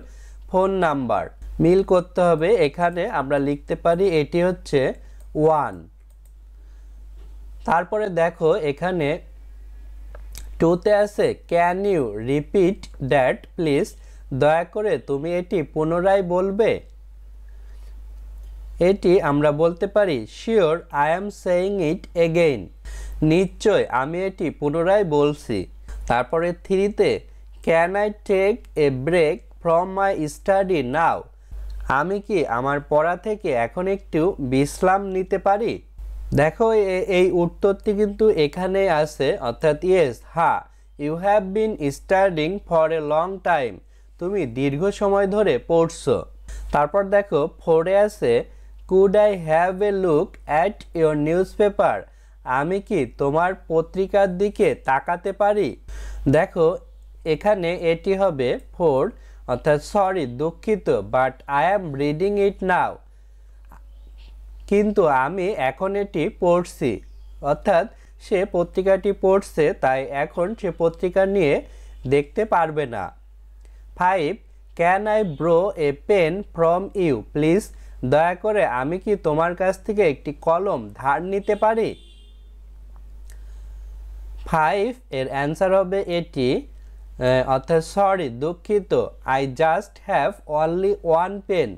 phone number, মিল করতে হবে। এখানে আমরা লিখতে পারি এটি হচ্ছে 1। তারপরে দেখো এখানে 2তে আছে can you repeat that please দয়া করে তুমি এটি পুনরায় বলবে। এটি আমরা বলতে পারি sure I am saying it again নিশ্চয় আমি এটি পুনরায় বলছি। তারপরে 3তে can I take a break from my study now আমি কি আমার পড়া থেকে এখন একটু বিশ্রাম নিতে পারি। দেখো এই উত্তরটি কিন্তু এখানে আছে, অর্থাৎ ইয়েস হ্যাঁ you have been studying for a long time, তুমি দীর্ঘ সময় ধরে পড়ছো। তারপর দেখো 4-এ আছে could I have a look at your newspaper, আমি কি তোমার পত্রিকার দিকে তাকাতে পারি। দেখো এখানে এটি হবে 4, অর্থাৎ সরি দুঃখিত, but I am reading it now, কিন্তু আমি এখন এটি পড়ছি, অর্থাৎ সে পত্রিকাটি পড়ছে তাই এখন সে পত্রিকা নিয়ে দেখতে পারবে না। 5 can I borrow a pen from you please, দয়া করে আমি কি তোমার কাছ থেকে একটি কলম ধার নিতে পারি। 5 এর অ্যান্সার হবে এটি, অর্থাৎ সরি দুঃখিত, I just have only one pen,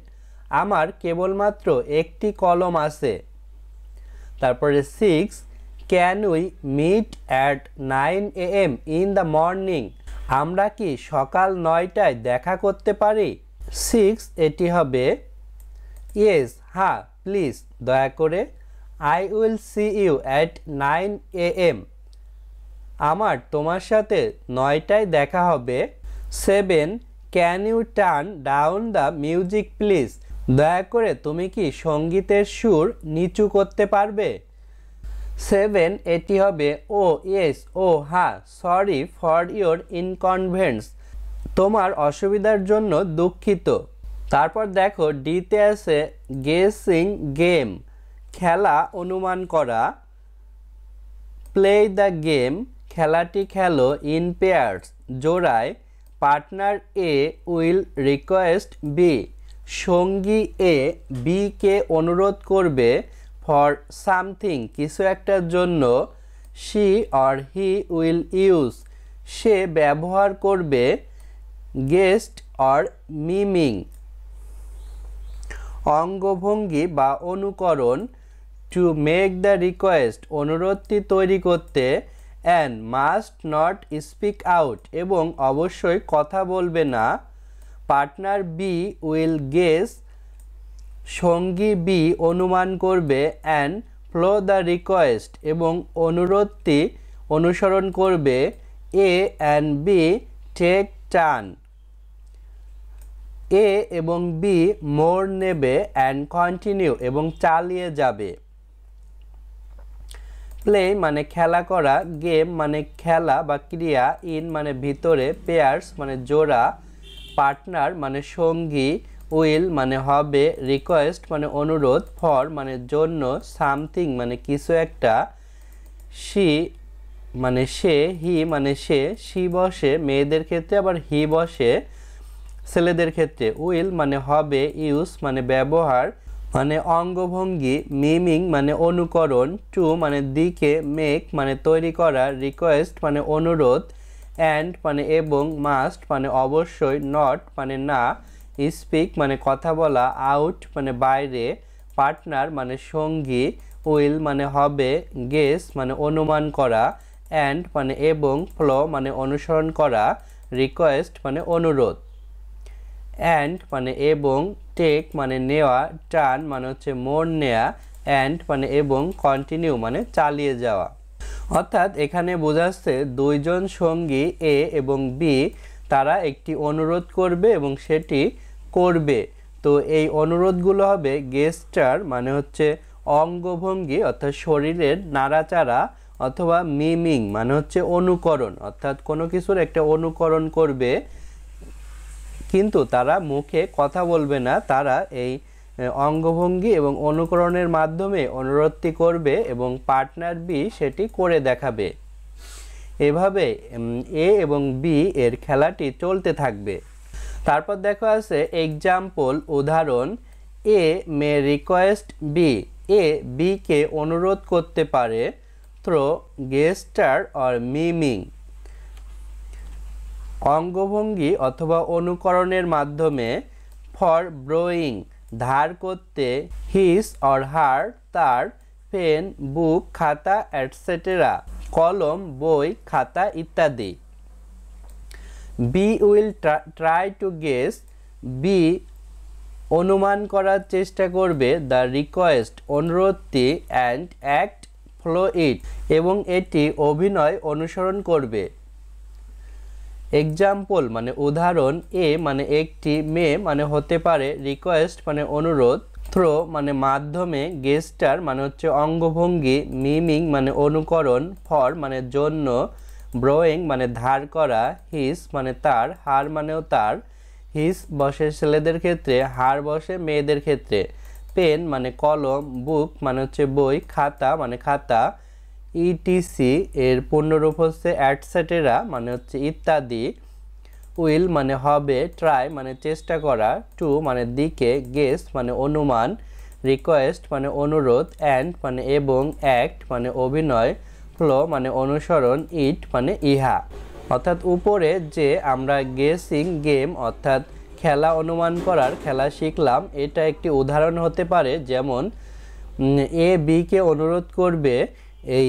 আমার কেবলমাত্র একটি কলম আছে। তারপরে 6 can we meet at 9 AM in the morning, আমরা কি সকাল 9টায় দেখা করতে পারি। 6 এটি হবে ইয়েস, হ্যাঁ প্লিজ, দয়া করে। I will see you at 9 AM, আমার তোমার সাথে 9টায় দেখা হবে। 7 can you turn down the music please, দয়া করে তুমি কি সঙ্গীতের সুর নিচু করতে পারবে। 7 এটি হবে ও ইয়েস, ও হ্যাঁ, সরি ফর ইয়োর ইনকনভেন্স, তোমার অসুবিধার জন্য দুঃখিত। তারপর দেখো ডিতে আছে গেসিং গেম, খেলা অনুমান করা। প্লে দ্য গেম, খেলাটি খেলো। ইন পেয়ার্স, জোড়ায়। Partner A will request B, সঙ্গী এ বি কে অনুরোধ করবে। ফর সামথিং, কিছু একটার জন্য। She or he will use, সে ব্যবহার করবে। গেস্ট অর মিমিং, অঙ্গভঙ্গি বা অনুকরণ। টু মেক দ্য রিকোয়েস্ট, অনুরোধটি তৈরি করতে। And must not speak out, এবং অবশ্যই কথা বলবে না। পার্টনার বি উইল গেস, সঙ্গী বি অনুমান করবে। অ্যান্ড ফলো দ্য রিকোয়েস্ট, এবং অনুরোধটি অনুসরণ করবে। এ অ্যান্ড বি টেক টার্ন, এ এবং বি মোড় নেবে। অ্যান্ড কন্টিনিউ, এবং চালিয়ে যাবে। প্লে মানে খেলা করা, গেম মানে খেলা বা ক্রিয়া, ইন মানে ভিতরে, পেয়ার্স মানে জোড়া, পার্টনার মানে সঙ্গী, উইল মানে হবে, রিকোয়েস্ট মানে অনুরোধ, ফর মানে জন্য, সামথিং মানে কিছু একটা, শি মানে সে, হি মানে সে, শি বসে মেয়েদের ক্ষেত্রে, আবার হি বসে ছেলেদের ক্ষেত্রে। উইল মানে হবে, ইউজ মানে ব্যবহার মানে অঙ্গভঙ্গি, মিমিং মানে অনুকরণ, টু মানে দিকে, মেক মানে তৈরি করা, রিকোয়েস্ট মানে অনুরোধ, অ্যান্ড মানে এবং, মাস্ট মানে অবশ্যই, নট মানে না, স্পিক মানে কথা বলা, আউট মানে বাইরে, পার্টনার মানে সঙ্গী, উইল মানে হবে, গেস মানে অনুমান করা, অ্যান্ড মানে এবং, ফলো মানে অনুসরণ করা, রিকোয়েস্ট মানে অনুরোধ। অ্যান্ড মানে এবং, টেক মানে নেওয়া, টার্ন মানে হচ্ছে মোড় নেয়া, অ্যান্ড মানে এবং, কন্টিনিউ মানে চালিয়ে যাওয়া। অর্থাৎ এখানে বোঝাচ্ছে দুইজন সঙ্গী এ এবং বি তারা একটি অনুরোধ করবে এবং সেটি করবে। তো এই অনুরোধগুলো হবে গেস্টার মানে হচ্ছে অঙ্গভঙ্গি অর্থাৎ শরীরের নাড়াচাড়া, অথবা মিমিং মানে হচ্ছে অনুকরণ, অর্থাৎ কোনো কিছুর একটা অনুকরণ করবে কিন্তু তারা মুখে কথা বলবে না, তারা এই অঙ্গভঙ্গি এবং অনুকরণের মাধ্যমে অনুরোধটি করবে এবং পার্টনার বি সেটি করে দেখাবে। এভাবে এ এবং বি এর খেলাটি চলতে থাকবে। তারপর দেখো আছে এক্সাম্পল উদাহরণ। এ মে রিকোয়েস্ট বি, এ বি কে অনুরোধ করতে পারে। থ্রো গেস্টার অর মিমিং, অঙ্গভঙ্গি অথবা অনুকরণের মাধ্যমে। ফর ব্রোয়িং, ধার করতে। হিস অর হার, তার। পেন, বুক, খাতা এটসেটেরা, কলম, বই, খাতা ইত্যাদি। B will try to guess, B অনুমান করার চেষ্টা করবে দ্য রিকোয়েস্ট অনুরোধটি, অ্যান্ড অ্যাক্ট ফলো ইট এবং এটি অভিনয় অনুসরণ করবে। এক্সাম্পল মানে উদাহরণ, এ মানে একটি, মে মানে হতে পারে, রিকোয়েস্ট মানে অনুরোধ, থ্রো মানে মাধ্যমে, গেস্টার মানে হচ্ছে অঙ্গভঙ্গি, মিমিং মানে অনুকরণ, ফর মানে জন্য, ব্রোয়িং মানে ধার করা, হিস মানে তার, হার মানেও তার, হিস বসে ছেলেদের ক্ষেত্রে, হার বসে মেয়েদের ক্ষেত্রে, পেন মানে কলম, বুক মানে হচ্ছে বই, খাতা মানে খাতা, ইটিসি এর পূর্ণরূপ হচ্ছে অ্যাটসেটেরা মানে হচ্ছে ইত্যাদি, উইল মানে হবে, ট্রাই মানে চেষ্টা করা, টু মানে দিকে, গেস মানে অনুমান, রিকোয়েস্ট মানে অনুরোধ, অ্যান্ড মানে এবং, অ্যাক্ট মানে অভিনয়, ফ্লো মানে অনুসরণ, ইট মানে ইহা। অর্থাৎ উপরে যে আমরা গেসিং গেম অর্থাৎ খেলা অনুমান করার খেলা শিখলাম, এটা একটি উদাহরণ হতে পারে। যেমন এ বিকে অনুরোধ করবে এই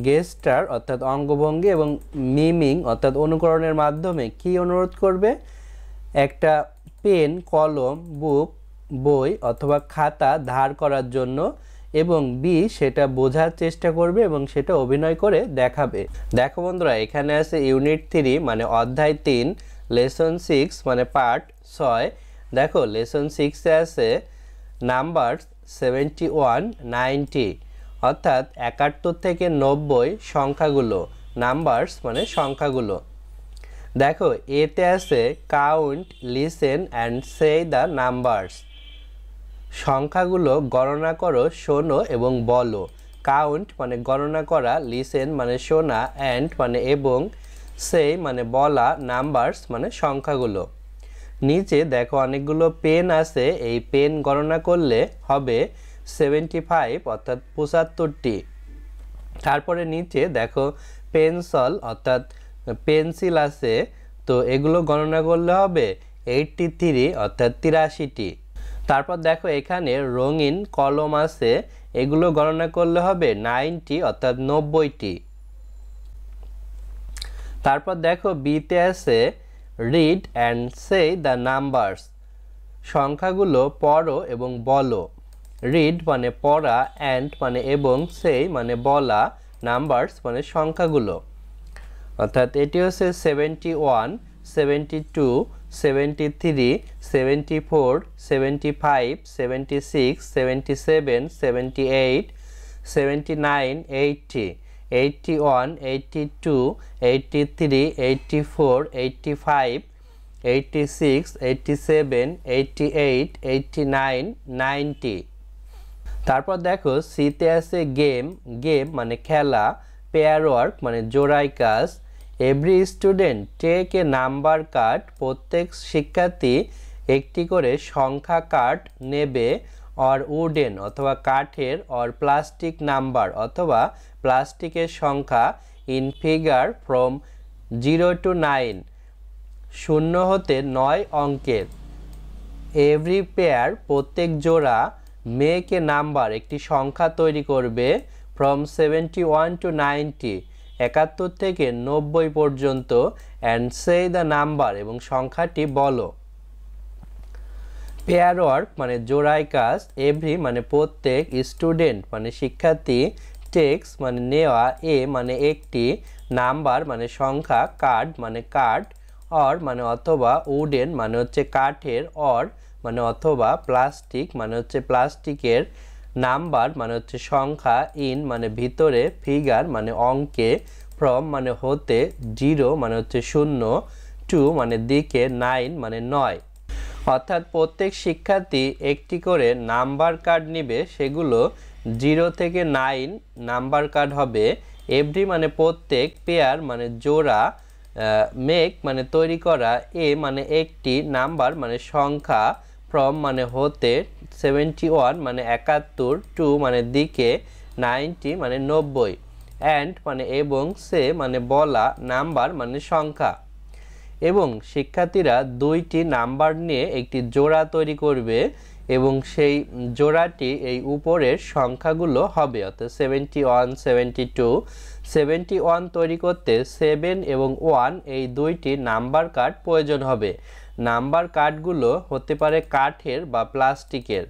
গেস্টার অর্থাৎ অঙ্গভঙ্গি এবং মিমিং অর্থাৎ অনুকরণের মাধ্যমে কি অনুরোধ করবে, একটা পেন, কলম, বুক, বই অথবা খাতা ধার করার জন্য, এবং বি সেটা বোঝার চেষ্টা করবে এবং সেটা অভিনয় করে দেখাবে। দেখো বন্ধুরা, এখানে আছে ইউনিট 3 মানে অধ্যায় 3, লেসন 6 মানে পার্ট 6। দেখো লেসন 6 এ আছে নাম্বার 71, 90 অর্থাৎ 71 থেকে 90 সংখ্যাগুলো, নাম্বারস মানে সংখ্যাগুলো। দেখো এতে আছে count, listen and say the numbers, সংখ্যাগুলো গণনা করো, শোনো এবং বলো। কাউন্ট মানে গণনা করা, লিসেন মানে শোনা, অ্যান্ড মানে এবং, সে মানে বলা, নাম্বারস মানে সংখ্যাগুলো। নিচে দেখো অনেকগুলো পেন আছে, এই পেন গণনা করলে হবে 75 অর্থাৎ 75টি। তারপরে নিচে দেখো পেন্সিল অর্থাৎ পেন্সিল আছে, তো এগুলো গণনা করলে হবে 83 অর্থাৎ 83টি। তারপর দেখো এখানে রঙিন কলম আছে, এগুলো গণনা করলে হবে 90 অর্থাৎ 90টি। তারপর দেখো বিতে আছে read and say the numbers, সংখ্যাগুলো পড়ো এবং বলো। রিড মানে পড়া, অ্যান্ড মানে এবং, সে মানে বলা, নাম্বারস মানে সংখ্যাগুলো। অর্থাৎ এটি হচ্ছে 71, 72, 73, 74, 75, 76, 77, 78, 79, 80, 81, 82, 83, 84, 85, 86, 87, 88, 89, 90। তারপর দেখো সিতে আছে গেম, গেম মানে খেলা, পেয়ার ওয়ার্ক মানে জোড়াই কাজ, every student take a number card, প্রত্যেক শিক্ষার্থী একটি করে সংখ্যা কার্ড নেবে, অর উডেন অথবা কাঠের, অর প্লাস্টিক নাম্বার অথবা প্লাস্টিকের সংখ্যা, ইন ফিগার ফ্রম 0 to 9 শূন্য হতে 9 অঙ্কের, এভরি পেয়ার প্রত্যেক জোড়া, মেক এ নাম্বার একটি সংখ্যা তৈরি করবে, ফ্রম 71 to 90 71 থেকে 90 পর্যন্ত, অ্যান্ড সে দ্য নাম্বার এবং সংখ্যাটি বলো। পেয়ার ওয়ার্ক মানে জোড়াই কাজ, এভরি মানে প্রত্যেক, স্টুডেন্ট মানে শিক্ষার্থী, টেক্স মানে নেওয়া, এ মানে একটি, নাম্বার মানে সংখ্যা, কার্ড মানে কার্ড, অর মানে অথবা, উডেন মানে হচ্ছে কাঠের, অর মানে অথবা, প্লাস্টিক মানে হচ্ছে প্লাস্টিকের, নাম্বার মানে হচ্ছে সংখ্যা, ইন মানে ভিতরে, ফিগার মানে অঙ্কে, ফ্রম মানে হতে, 0 মানে হচ্ছে শূন্য, টু মানে দিকে, 9 মানে 9। অর্থাৎ প্রত্যেক শিক্ষার্থী একটি করে নাম্বার কার্ড নেবে, সেগুলো 0 থেকে 9 নাম্বার কার্ড হবে। এভরি মানে প্রত্যেক, পেয়ার মানে জোড়া, মেক মানে তৈরি করা, এ মানে একটি, নাম্বার মানে সংখ্যা, ফ্রম মানে হতে, 71 মানে 71, টু মানে দিকে, 90 মানে 90, অ্যান্ড মানে এবং, সে মানে বলা, নাম্বার মানে সংখ্যা। এবং শিক্ষার্থীরা 2টি নাম্বার নিয়ে একটি জোড়া তৈরি করবে এবং সেই জোড়াটি এই উপরের সংখ্যাগুলো হবে, অর্থাৎ 71, 72, 71 তৈরি করতে 7 এবং 1 এই 2টি নাম্বার কার্ড প্রয়োজন হবে। নাম্বার কার্ডগুলো হতে পারে কাঠের বা প্লাস্টিকের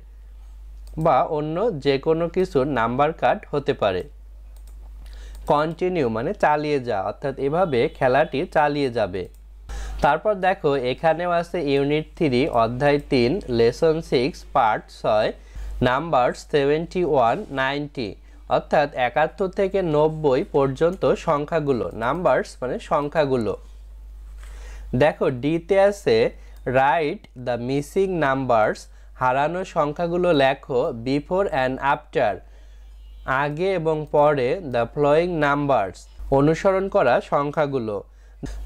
বা অন্য যে কোনো কিছুর নাম্বার কার্ড হতে পারে। কন্টিনিউ মানে চালিয়ে যা, অর্থাৎ এভাবে খেলাটি চালিয়ে যাবে। তারপর দেখো এখানেও আছে ইউনিট 3 অধ্যায় 3 লেসন 6 পার্ট 6 নাম্বার 71 90 অর্থাৎ 71 থেকে 90 পর্যন্ত সংখ্যাগুলো নাম্বারস মানে সংখ্যাগুলো। দেখো ডি তে আছে রাইট দ্য মিসিং নাম্বারস হারানো সংখ্যাগুলো লেখো বিফোর অ্যান্ড আফটার আগে এবং পরে দ্য ফলোয়িং নাম্বারস অনুসরণ করা সংখ্যাগুলো।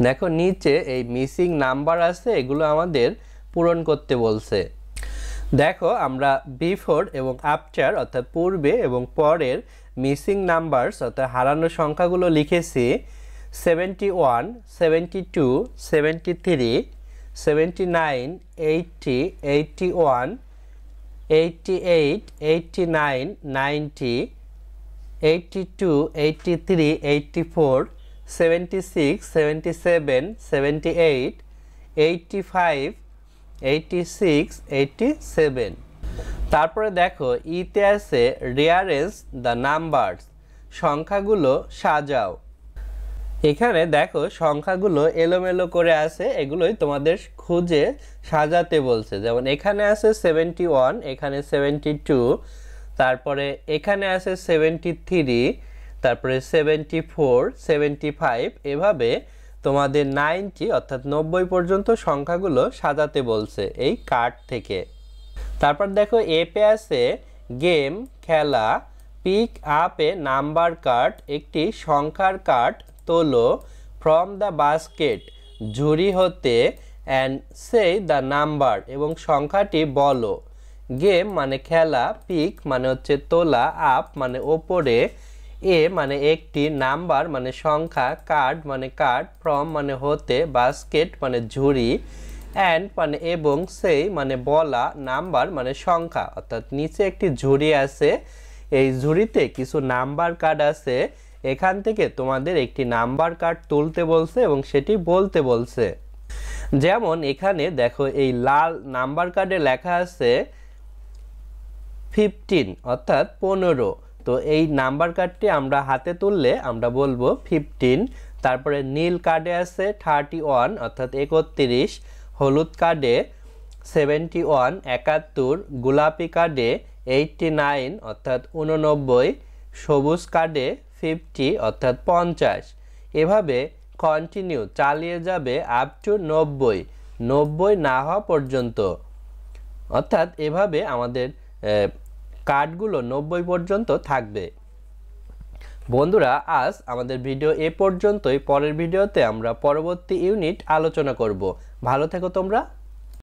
দেখো নিচে এই মিসিং নাম্বার আছে এগুলো আমাদের পূরণ করতে বলছে। দেখো আমরা বিফোর এবং আফটার অর্থাৎ পূর্বে এবং পরের মিসিং নাম্বারস অর্থাৎ হারানো সংখ্যাগুলো লিখেছি 71 72 73 79 80 81 88 89 90 82 83 84 76 77 78 85 86 87। তারপরে দেখো ইতে আছে রিয়ারেঞ্জ দ্য নাম্বারস সংখ্যাগুলো সাজাও। এখানে দেখো সংখ্যাগুলো এলোমেলো করে আছে এগুলোই তোমাদের খুঁজে সাজাতে বলছে। যেমন এখানে আছে 71 এখানে 72 তারপরে এখানে আছে 73 তারপরে 74 75 এভাবে তোমাদের 90 অর্থাৎ 90 পর্যন্ত সংখ্যাগুলো সাজাতে বলছে এই কার্ড থেকে। তারপর দেখো এপে আছে গেম খেলা পিক আপ এ নাম্বার কার্ড একটি সংখ্যার কার্ড তোলো ফ্রম দ্য বাস্কেট ঝুড়ি হতে অ্যান্ড সে দ্য নাম্বার এবং সংখ্যাটি বলো। গেম মানে খেলা পিক মানে হচ্ছে তোলা আপ মানে ওপরে এ মানে একটি নাম্বার মানে সংখ্যা কার্ড মানে কার্ড ফ্রম মানে হতে বাস্কেট মানে ঝুড়ি অ্যান্ড মানে এবং সেই মানে বলা নাম্বার মানে সংখ্যা অর্থাৎ নিচে একটি ঝুড়ি আছে এই ঝুড়িতে কিছু নাম্বার কার্ড আছে এখান থেকে তোমাদের একটি নাম্বার কার্ড তুলতে বলছে এবং সেটি বলতে বলছে। যেমন এখানে দেখো এই লাল নাম্বার কার্ডে লেখা আছে 15 অর্থাৎ 15 তো এই নাম্বার কার্ডটি আমরা হাতে তুললে আমরা বলবো 15। তারপরে নীল কার্ডে আছে 31 অর্থাৎ 31 হলুদ কার্ডে 71 71 গোলাপি কার্ডে 89 অর্থাৎ 89 সবুজ কার্ডে 50 অর্থাৎ 50 এভাবে কন্টিনিউ চালিয়ে যাবে আপ টু 90 না হওয়া পর্যন্ত অর্থাৎ এভাবে আমাদের কার্ডগুলো 90 পর্যন্ত থাকবে। বন্ধুরা আজ আমাদের ভিডিও এ পর্যন্তই। পরের ভিডিওতে আমরা পরবর্তী ইউনিট আলোচনা করব। ভালো থেকো তোমরা।